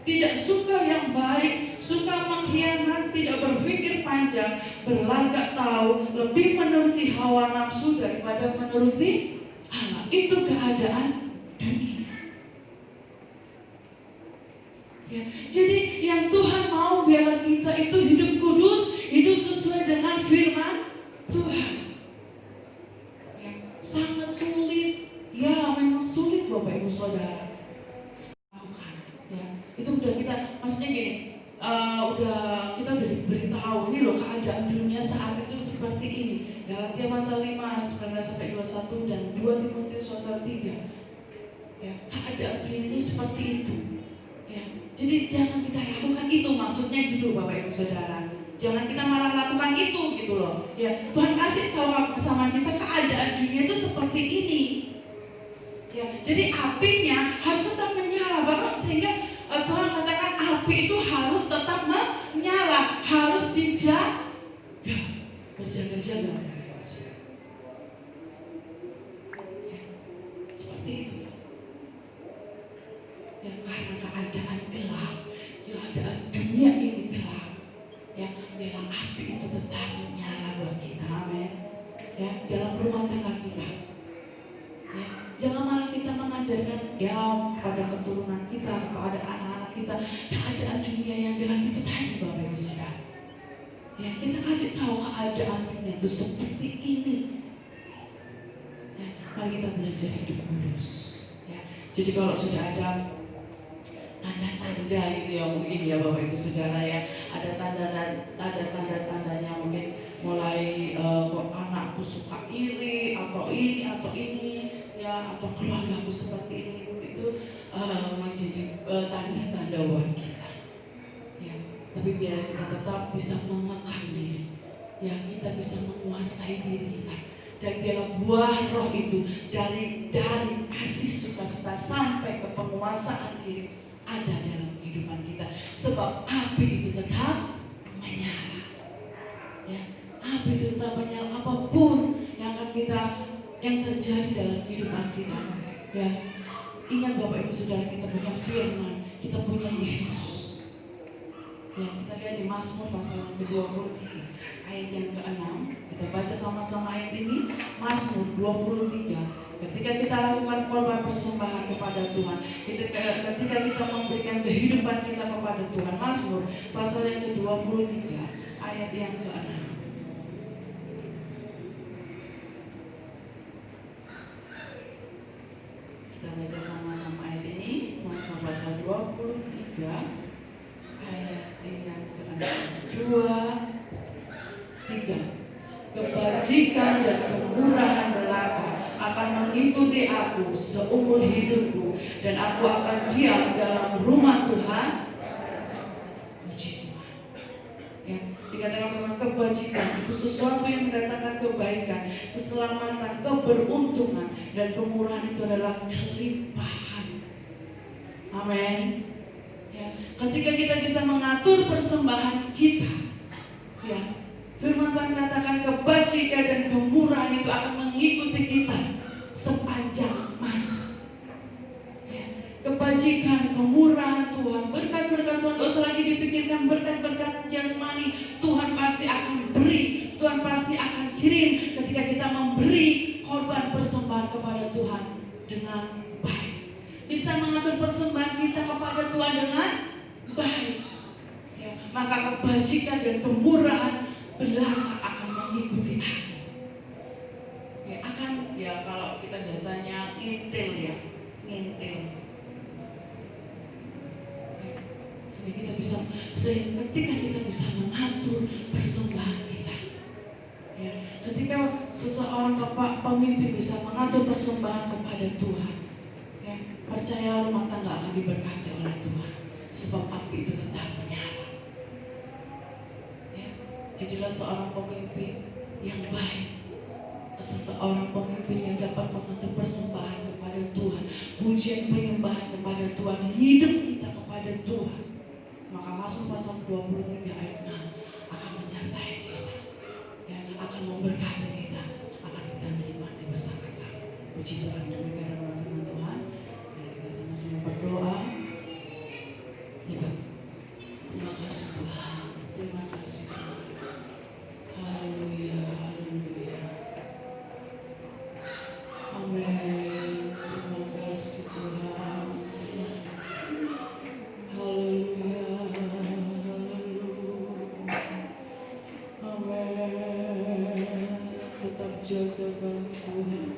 tidak suka yang baik, suka mengkhianat, tidak berpikir panjang, berlagak tahu, lebih menuruti hawa nafsu daripada menuruti Allah. Itu keadaan dunia. Ya, jadi yang Tuhan mau biarlah kita itu hidup kudus, hidup sesuai dengan firman Tuhan. Ya, sangat sulit. Ya, memang sulit Bapak Ibu Saudara. Ya, itu udah kita, maksudnya gini, kita udah diberitahu ini loh keadaan dunia saat itu seperti ini. Galatia pasal 5 ayat 19 sampai 21 dan 2 Timotius pasal 3. Ya, keadaan dunia ini seperti itu. Ya, jadi jangan kita lakukan itu, maksudnya gitu Bapak Ibu Saudara. Jangan kita malah lakukan itu gitu loh. Ya, Tuhan kasih tahu sama kita keadaan dunia itu seperti ini. Ya, jadi apinya harus tetap menyala, bahkan sehingga Tuhan katakan api itu harus tetap menyala, harus dijaga, berjaga-jaga. Ya, seperti itu. Ya, karena keadaan gelap, keadaan dunia ini gelap. Ya, biarlah api itu tetap menyala buat kita, amin. Ya, dalam rumah tangga kita. Ya, jangan malah kita mengajarkan ya kepada keturunan kita, kepada anak-anak kita keadaan dunia yang gelap itu tadi Bapak Ibu Saudara. Ya, kita kasih tahu keadaan dunia itu seperti ini. Ya, mari kita belajar hidup kudus. Ya, jadi kalau sudah ada tanda-tanda gitu ya mungkin ya Bapak Ibu Saudara ya, ada tanda-tandanya mungkin mulai kok anakku suka iri atau ini ya, atau keluargaku seperti ini, itu menjadi tanda-tanda buat kita. Ya, tapi biar kita tetap bisa mengekang diri, ya kita bisa menguasai diri kita, dan biarlah buah roh itu dari kasih sukacita sampai ke penguasaan diri ada dalam kehidupan kita, sebab api itu tetap menyala. Ya, api itu tetap menyala apapun yang akan yang terjadi dalam kehidupan kita. Ya, Ingat Bapak Ibu Saudara, kita punya firman, kita punya Yesus. Ya, kita lihat di Mazmur pasal yang ke-23 ayat yang ke-6. Kita baca sama-sama ayat ini. Mazmur 23. Ketika kita lakukan korban persembahan kepada Tuhan, ketika kita memberikan kehidupan kita kepada Tuhan. Mazmur pasal yang ke-23 ayat yang ke-6. Kita baca sama-sama ayat ini. Mazmur pasal 23 ayat yang ke-6. 2, 3. Kebajikan dan kemurahan belaka akan mengikuti aku seumur hidupku, dan aku akan diam dalam rumah Tuhan. Puji Tuhan. Ya, dikatakan memang kebajikan itu sesuatu yang mendatangkan kebaikan, keselamatan, keberuntungan, dan kemurahan itu adalah kelimpahan. Amin. Ya, ketika kita bisa mengatur persembahan kita, ya, firman Tuhan katakan kebajikan dan kemurahan itu akan mengikuti kita sepanjang masa. Ya, kebajikan, kemurahan Tuhan, berkat-berkat Tuhan, gak usah lagi dipikirkan berkat-berkat jasmani. Tuhan pasti akan beri, Tuhan pasti akan kirim ketika kita memberi korban persembahan kepada Tuhan dengan baik. Bisa mengatur persembahan kita kepada Tuhan dengan baik. Ya, maka kebajikan dan kemurahan belaka akan mengikuti aku. Ya, akan, ya kalau kita biasanya ngintil ya, ngintil. Ya, sehingga ketika kita bisa mengatur persembahan kita. Ya, ketika seseorang pemimpin bisa mengatur persembahan kepada Tuhan, ya, percayalah rumah tangga akan diberkati oleh Tuhan, sebab api itu tetap menyala. Ya, jadilah seorang pemimpin yang baik, seseorang pemimpin yang dapat mengatur persembahan kepada Tuhan, pujian penyembahan kepada Tuhan, hidup kita kepada Tuhan. Maka Mazmur pasal 23 ayat 6 akan menyertai kita, ya, akan memberkati kita, akan kita menikmati bersama-sama. Puji Tuhan, demikian firman Tuhan. Mari kita sama-sama berdoa. Ya, terima kasih Tuhan, terima kasih Tuhan. Haleluya, haleluya. Amin. Terima kasih Tuhan. Terima kasih. Haleluya, haleluya. Amin. Tetap jaga kami Tuhan.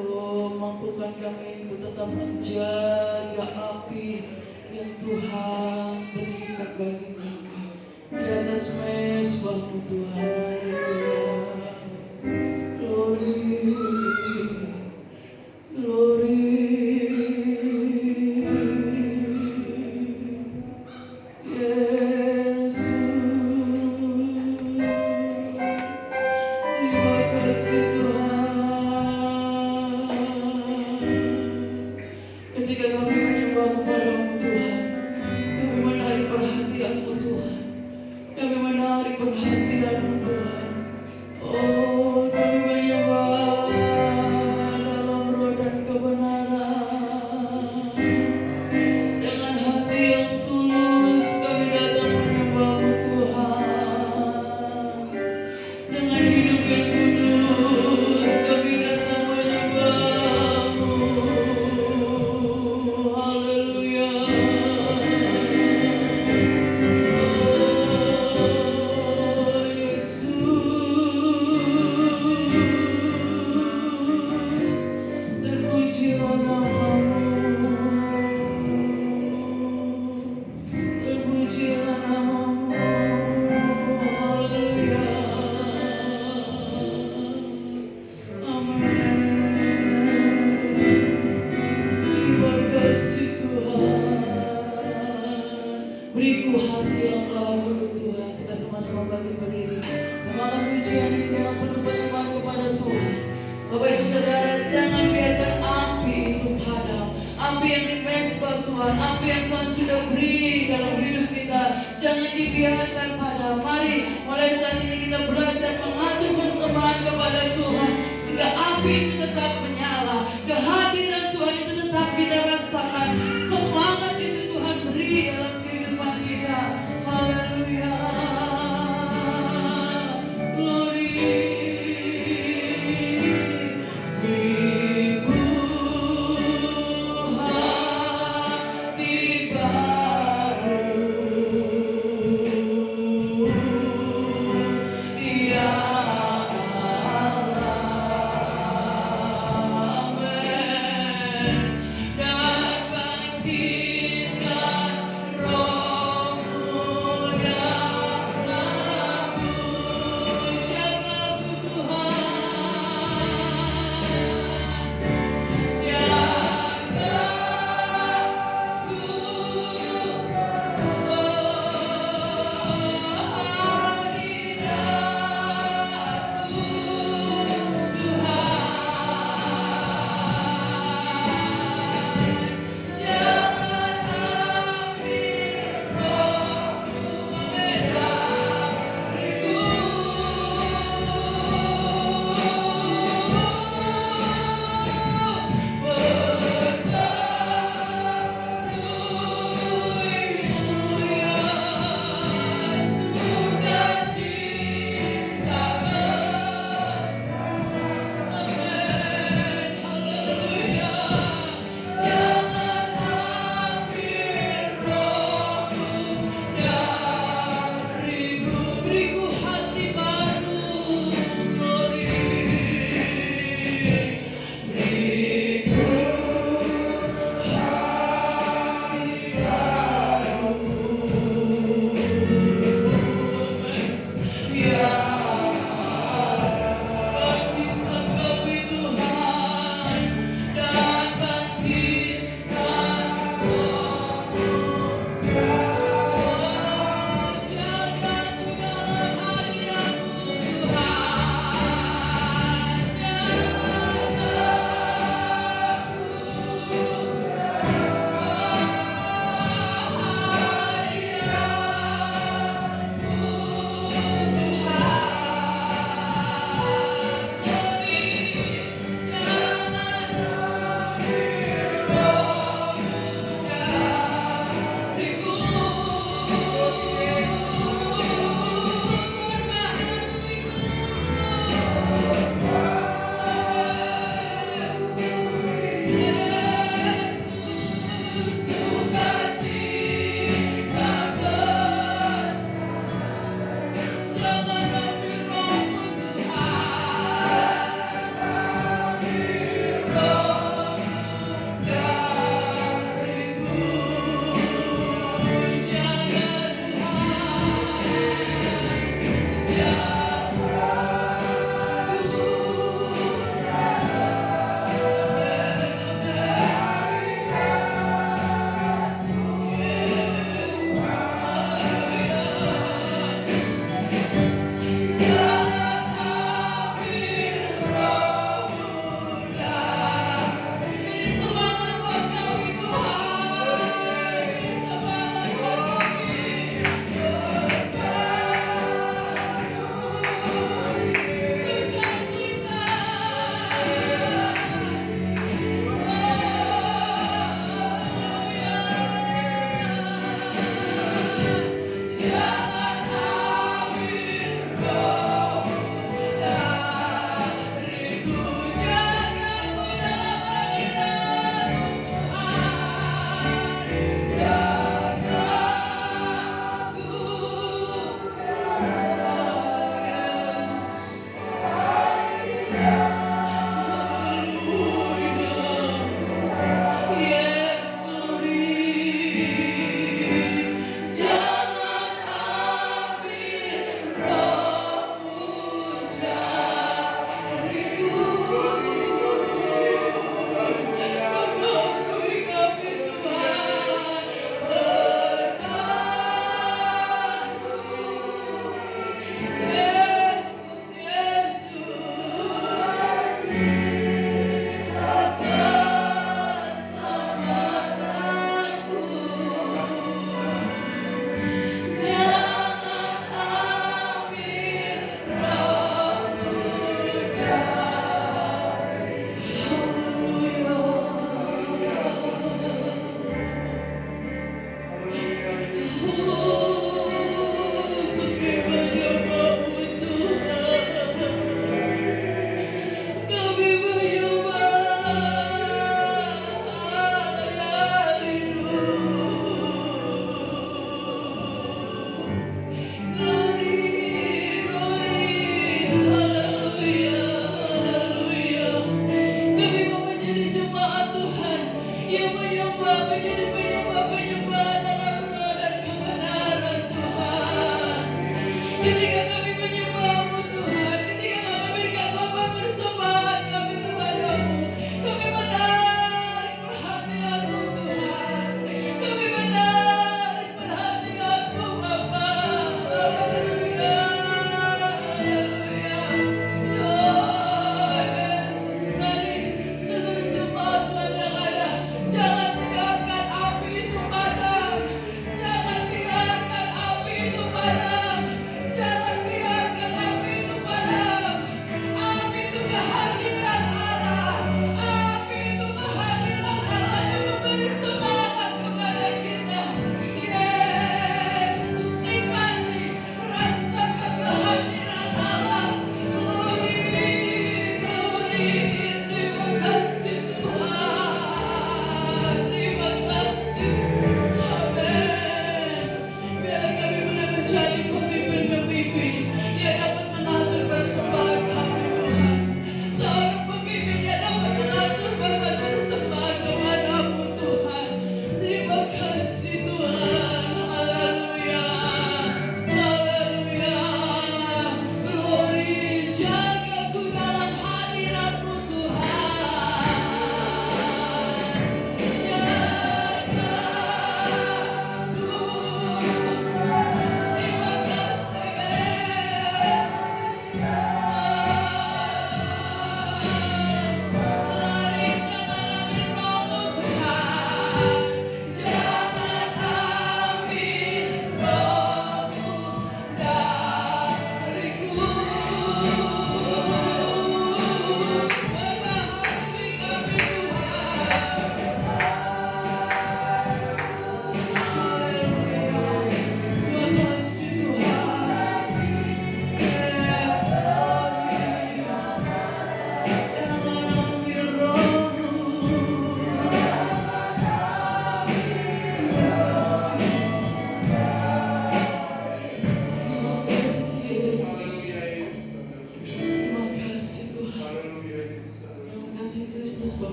Oh, mampukan kami untuk tetap menjaga api yang Tuhan berikan bagi kami di atas mezbah-Mu Tuhan. Haleluya. Glory, glory. Yesus, terima kasih Tuhan. Ketika kami menyembah kepada-Mu Tuhan, kami menarik perhatian-Mu Tuhan, kami menarik perhatian-Mu Tuhan. Oh, kami menyembah dalam roh dan kebenaran. Dengan hati yang tulus kami datang menyembah-Mu Tuhan. Dengan hidup yang kudus kami datang menyembah-Mu. Haleluya. Oh, Yesus, terpujilah nama-Mu, terpujilah nama-Mu. Haleluya. Amin. Terima kasih Tuhan. Beriku hati yang baru Tuhan. Kita sama-sama bangkit berdiri. Kembangkan pujian ini dengan penuh penyembahan kepada Tuhan. Bapak Ibu Saudara, jangan biarkan api itu padam. Api yang di mezbah Tuhan, api yang Tuhan sudah beri dalam hidup kita, jangan dibiarkan padam. Mari mulai saat ini kita belajar mengatur persembahan kepada Tuhan, sehingga api itu tetap menyala, kehadiran Tuhan itu tetap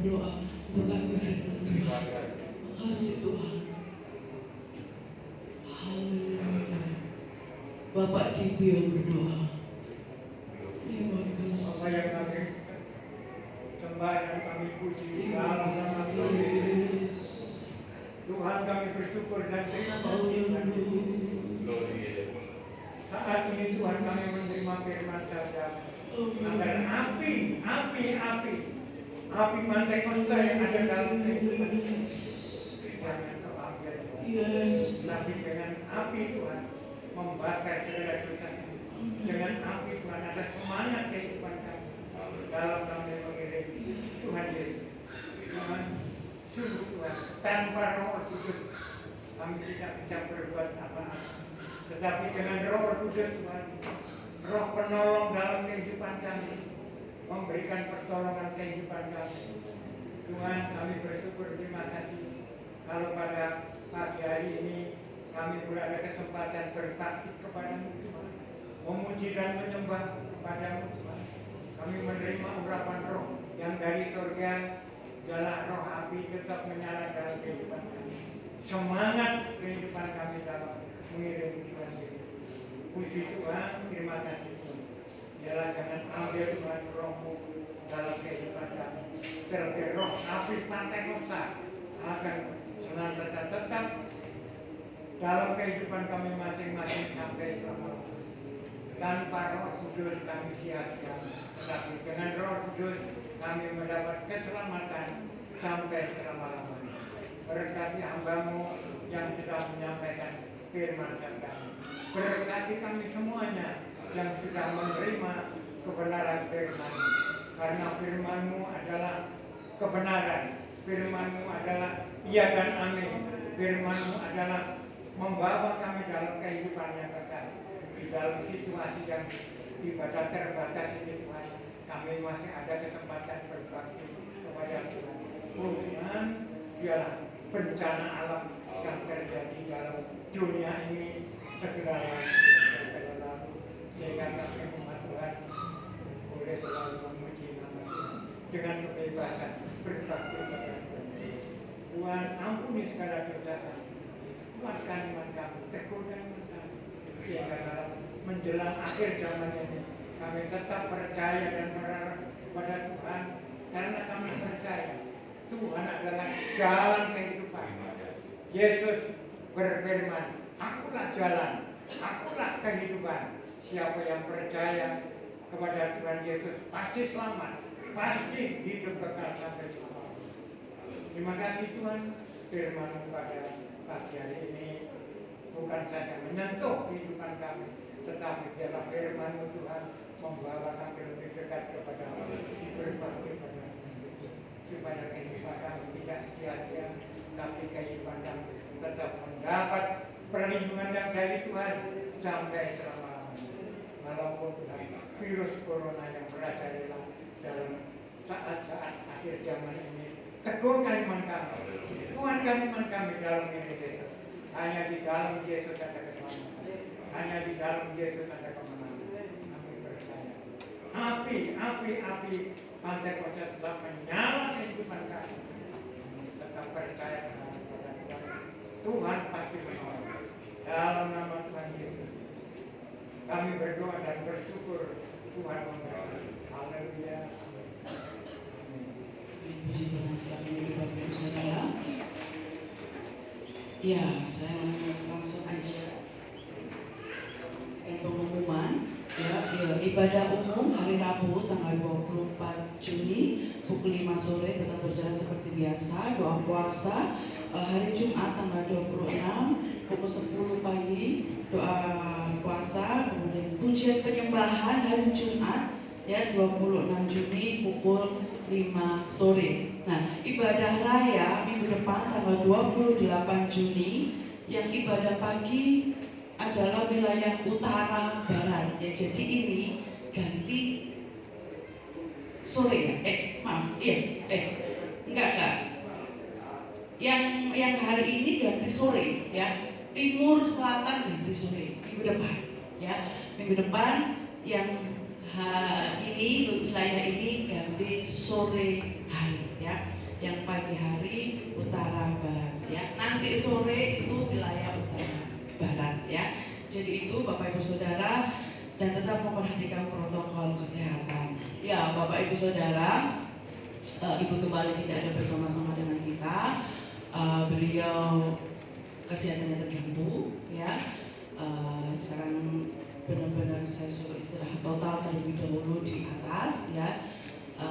berdoa untuk akan firman Tuhan. Makasih Tuhan. Haleluya. Bapak Dibu yang berdoa. Terima kasih. Bapak yang kami sembah dan kami puji dalam nama Tuhan. Tuhan kami bersyukur dan terima kasih. Saat ini Tuhan kami menerima firman saja. Agar api mantai-mantai yang ada dalam kehidupan jangan terlambat. Tapi dengan api Tuhan membakar segala dosa. Dengan api Tuhan ada semangat kehidupan kami. Dalam kami mengirim Tuhan Yesus. Tuhan, sungguh Tuhan, tanpa Roh Kudus kami tidak bisa berbuat apa-apa. Tetapi dengan Roh Kudus Tuhan, Roh penolong dalam kehidupan kami, memberikan pertolongan kehidupan kami. Tuhan, kami bersyukur, terima kasih. Kalau pada pagi hari ini kami berada kesempatan berbakti kepadamu Tuhan, memuji dan menyembah kepadamu Tuhan. Kami menerima urapan Roh yang dari surga, ialah Roh api tetap menyala dalam kehidupan kami. Semangat kehidupan kami dalam mengirim Tuhan Yesus. Puji Tuhan, terima kasih Tuhan. Ialah jangan ambil Tuhan Rohmu dalam kehidupan kami. Terlebih Roh api Pentekosta akan senantiasa tetap dalam kehidupan kami masing-masing sampai selama-lamanya. Tanpa Roh Kudus kami sia-sia, tetapi dengan Roh Kudus kami mendapat keselamatan sampai selama-lamanya. Berkati hamba-Mu yang sudah menyampaikan firman kami. Berkati kami semuanya yang sudah menerima kebenaran firman-Mu. Karena firman-Mu adalah kebenaran, firman-Mu adalah iya dan amin, firman-Mu adalah membawa kami dalam kehidupan yang kekal. Di dalam situasi yang ibadah terbatas ini Tuhan, kami masih ada kesempatan berbakti kepada Tuhan. Tuhan, dialah bencana alam yang terjadi dalam dunia ini segera lalu, sehingga kami umat Tuhan boleh selalu memuji nama Tuhan dengan kebebasan berbakti kepada Tuhan. Tuhan, ampuni segala dosa kami, kuatkan iman kami, teguhkan iman kami, sehingga dalam menjelang akhir zaman ini kami tetap percaya dan berharap pada Tuhan, karena kami percaya Tuhan adalah jalan kehidupan. Yesus berfirman, akulah jalan, akulah kehidupan. Siapa yang percaya kepada Tuhan Yesus pasti selamat, pasti hidup kekal sampai selama-lamanya. Terima kasih Tuhan, firman-Mu pada pagi hari ini bukan saja menyentuh kehidupan kami, tetapi biarlah firman-Mu Tuhan membawa kami lebih dekat kepada-Mu, berbakti pada supaya kehidupan kami tidak sia-sia, tapi kehidupan kami tetap mendapat perlindungan yang dari Tuhan sampai selama-lamanya. Walaupun Tuhan virus corona yang merajalela dalam saat-saat akhir zaman ini, teguhkan iman kami, kuatkan iman kami dalam diri Yesus. Hanya di dalam Yesus ada keselamatan, hanya di dalam Yesus ada kemenangan. Kami percaya api Pentekosta tetap menyala kehidupan kami. Tetap percaya kepada Tuhan. Tuhan pasti menolong. Dalam nama Tuhan Yesus kami berdoa dan bersyukur. Tuhan memberkati. Haleluya. Puji Tuhan, selamat Bapak Ibu Saudara. Ya, saya langsung aja pengumuman. Ya, ibadah umum hari Rabu tanggal 24 Juni pukul 5 sore tetap berjalan seperti biasa. Doa puasa hari Jumat tanggal 26 pukul 10 pagi doa puasa, kemudian pujian penyembahan hari Jumat ya 26 Juni pukul 5 sore. Nah, ibadah raya minggu depan tanggal 28 Juni yang ibadah pagi adalah wilayah utara barat ya. Jadi ini ganti sore ya. Enggak. Yang hari ini ganti sore ya. Timur selatan ganti sore minggu depan ya. Minggu depan yang ini wilayah ini ganti sore hari ya. yang pagi hari utara barat ya. Nanti sore itu wilayah utara barat ya. Jadi itu Bapak Ibu Saudara, dan tetap memperhatikan protokol kesehatan. Ya Bapak Ibu Saudara, Ibu Gembala tidak ada bersama-sama dengan kita. Beliau kesehatannya terganggu ya. Sekarang benar-benar saya suruh istirahat total terlebih dahulu di atas ya,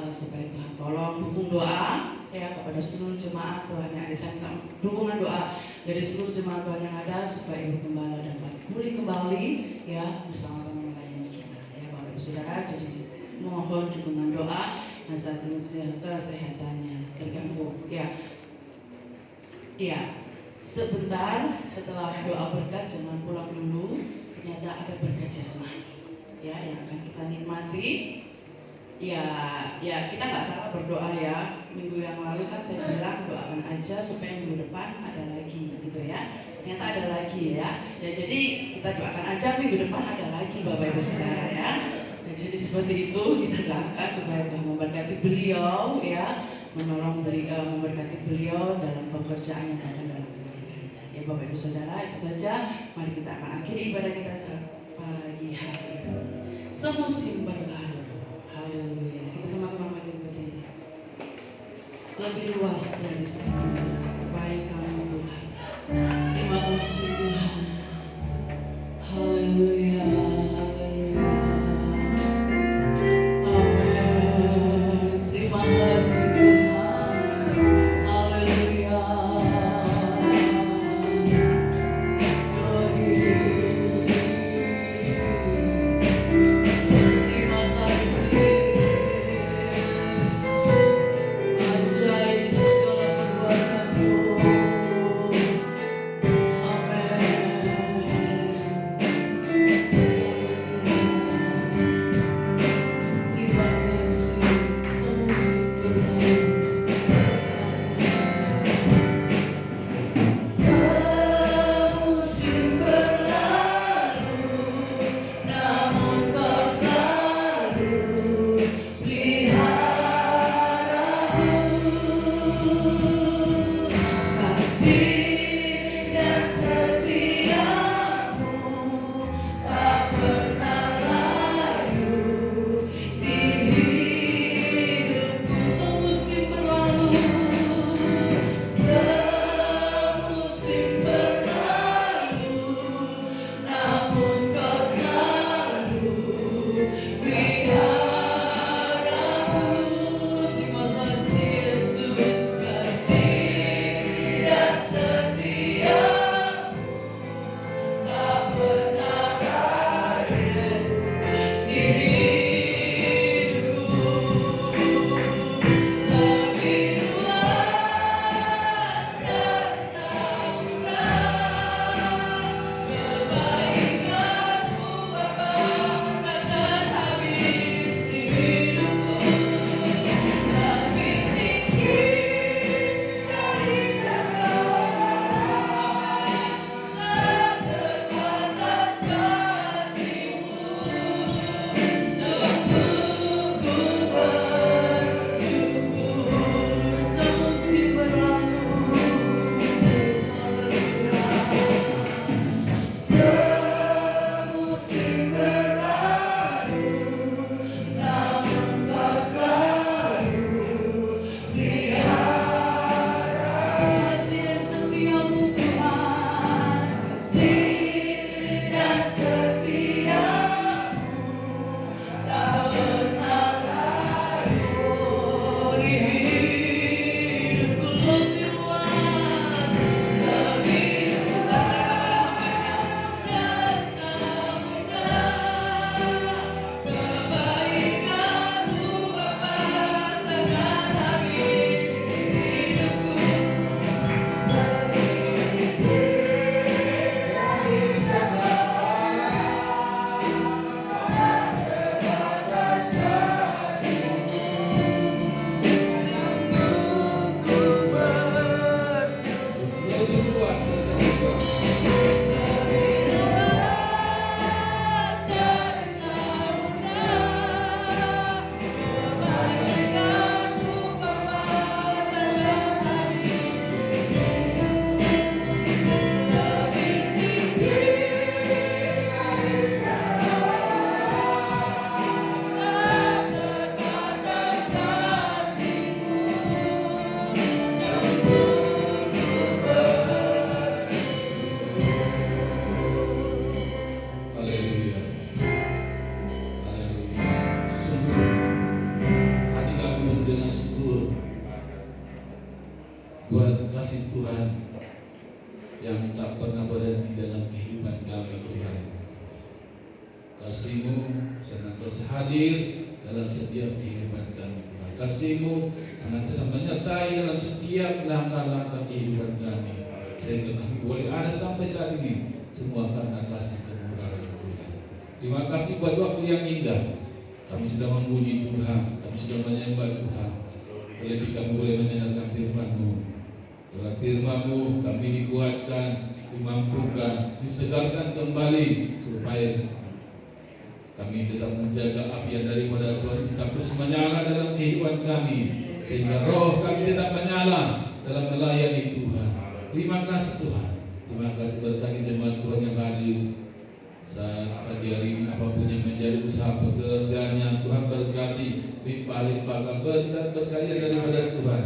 supaya Tuhan tolong dukung doa ya kepada seluruh jemaat Tuhan yang ada. Saya minta dukungan doa dari seluruh jemaat Tuhan yang ada supaya Ibu Gembala dapat pulih kembali ya, bersama-sama melayani kita ya Bapak Ibu Saudara. Jadi mohon dukungan doa dan saat ini kesehatannya terganggu ya. Ya, sebentar setelah doa berkat jangan pulang dulu, ternyata ada berkat jasmani ya yang akan kita nikmati. Ya kita nggak salah berdoa ya. Minggu yang lalu kan saya bilang doakan aja supaya minggu depan ada lagi gitu ya. Ternyata ada lagi ya. Ya jadi kita doakan aja minggu depan ada lagi Bapak Ibu Saudara ya. Nah, jadi seperti itu kita doakan supaya Tuhan memberkati beliau ya, menolong beliau, memberkati beliau dalam pekerjaan yang akan dalam keluarganya. Ya Bapak Ibu Saudara, itu saja. Mari kita akan akhiri ibadah kita saat pagi hari ini. Semusim berlalu. Haleluya. Kita sama-sama makin berdiri. Lebih luas dari samudra, baik kamu Tuhan. Terima kasih Tuhan. Haleluya. Haleluya. Amin. Terima kasih Tuhan. Haleluya. Glory. Terima kasih Yesus. Ajaib segala perbuatan-Mu. Amin. kasih Tuhan yang tak pernah berhenti dalam kehidupan kami Tuhan. Kasih-Mu senantiasa hadir dalam setiap kehidupan kami Tuhan. Kasih-Mu senantiasa menyertai dalam setiap langkah-langkah kehidupan kami, sehingga kami boleh ada sampai saat ini, semua karena kasih kemurahan Tuhan. Terima kasih buat waktu yang indah. Kami sudah memuji Tuhan, kami sudah menyembah Tuhan. Terlebih kami boleh mendengarkan firman-Mu. Dengan firman-Mu kami dikuatkan, dimampukan, disegarkan kembali, supaya kami tetap menjaga api yang daripada Tuhan tetap terus menyala dalam kehidupan kami, sehingga roh kami tetap menyala dalam melayani Tuhan. Terima kasih Tuhan. Terima kasih berkati jemaat Tuhan yang hadir saat pagi hari ini, apapun yang menjadi usaha pekerjaannya, Tuhan berkati, limpah-limpahkan berkat-berkat yang daripada Tuhan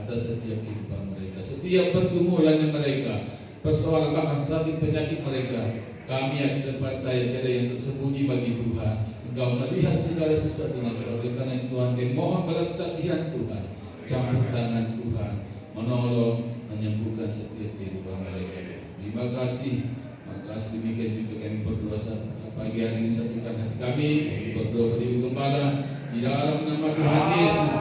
atas setiap kehidupan mereka, setiap pergumulan mereka, persoalan bahkan sakit penyakit mereka. Kami yakin percaya tiada yang tersembunyi bagi Tuhan. Engkau melihat segala sesuatunya. Oleh karena itu Tuhan, kami mohon belas kasihan Tuhan, campur tangan Tuhan, menolong, menyembuhkan setiap kehidupan mereka. Terima kasih. Maka demikian juga kami berdoa pagi hari ini, satukan hati kami berdoa berdiri gembala di dalam nama Tuhan Yesus.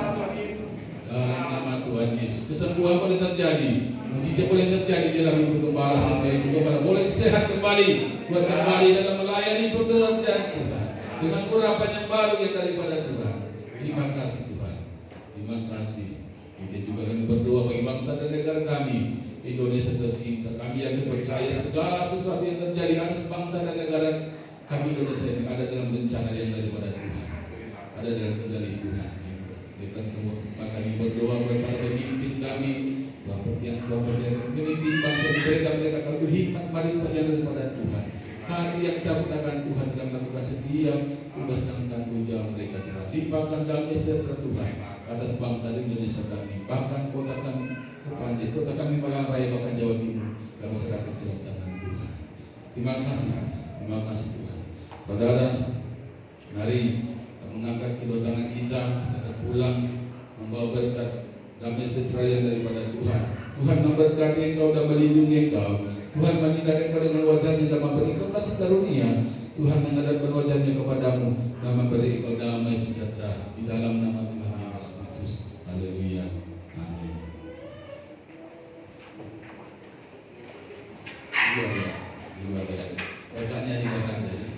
Dalam nama Tuhan Yesus, kesembuhan boleh terjadi, mujizat boleh terjadi di dalam ibu gembala, sehingga ibu gembala boleh sehat kembali, kuat kembali dalam melayani pekerjaan Tuhan dengan urapan yang baru yang daripada Tuhan. Terima kasih Tuhan. Terima kasih. Demikian juga kami berdoa bagi bangsa dan negara kami, Indonesia tercinta. Kami yang percaya segala sesuatu yang terjadi atas bangsa dan negara kami Indonesia ini ada dalam rencana yang daripada Tuhan, ada dalam kendali Tuhan. Maka kami berdoa buat para pemimpin kami, Tuhan yang Tuhan percaya pemimpin bangsa mereka akan berhikmat mari daripada Tuhan. Hati yang takut akan Tuhan dalam melakukan setiap tugas dan tanggung jawab mereka Tuhan. Limpahkan damai sejahtera Tuhan atas bangsa Indonesia kami, bahkan kota kami Kepanjen, kota kami Malang Raya, bahkan Jawa Timur, kami serahkan dalam tangan Tuhan. Terima kasih Tuhan. Saudara, mari kita mengangkat kedua tangan kita akan pulang membawa berkat damai sejahtera yang daripada Tuhan. Tuhan memberkati engkau dan melindungi engkau. Tuhan menyinari engkau dengan wajahnya dan memberi engkau kasih karunia. Tuhan menghadapkan wajahnya kepadamu dan memberi engkau damai sejahtera di dalam nama Tuhan Yesus Kristus. Haleluya. Amin. Luar biasa. Berkatnya dimakan saya.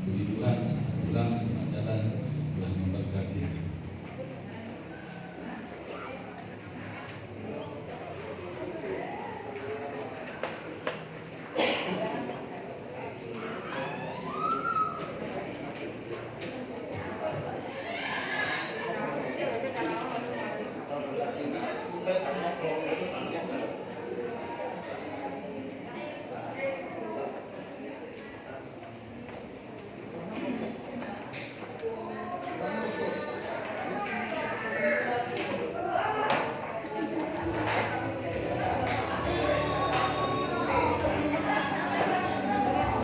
Puji Tuhan, pulang selamat jalan. Tuhan memberkati.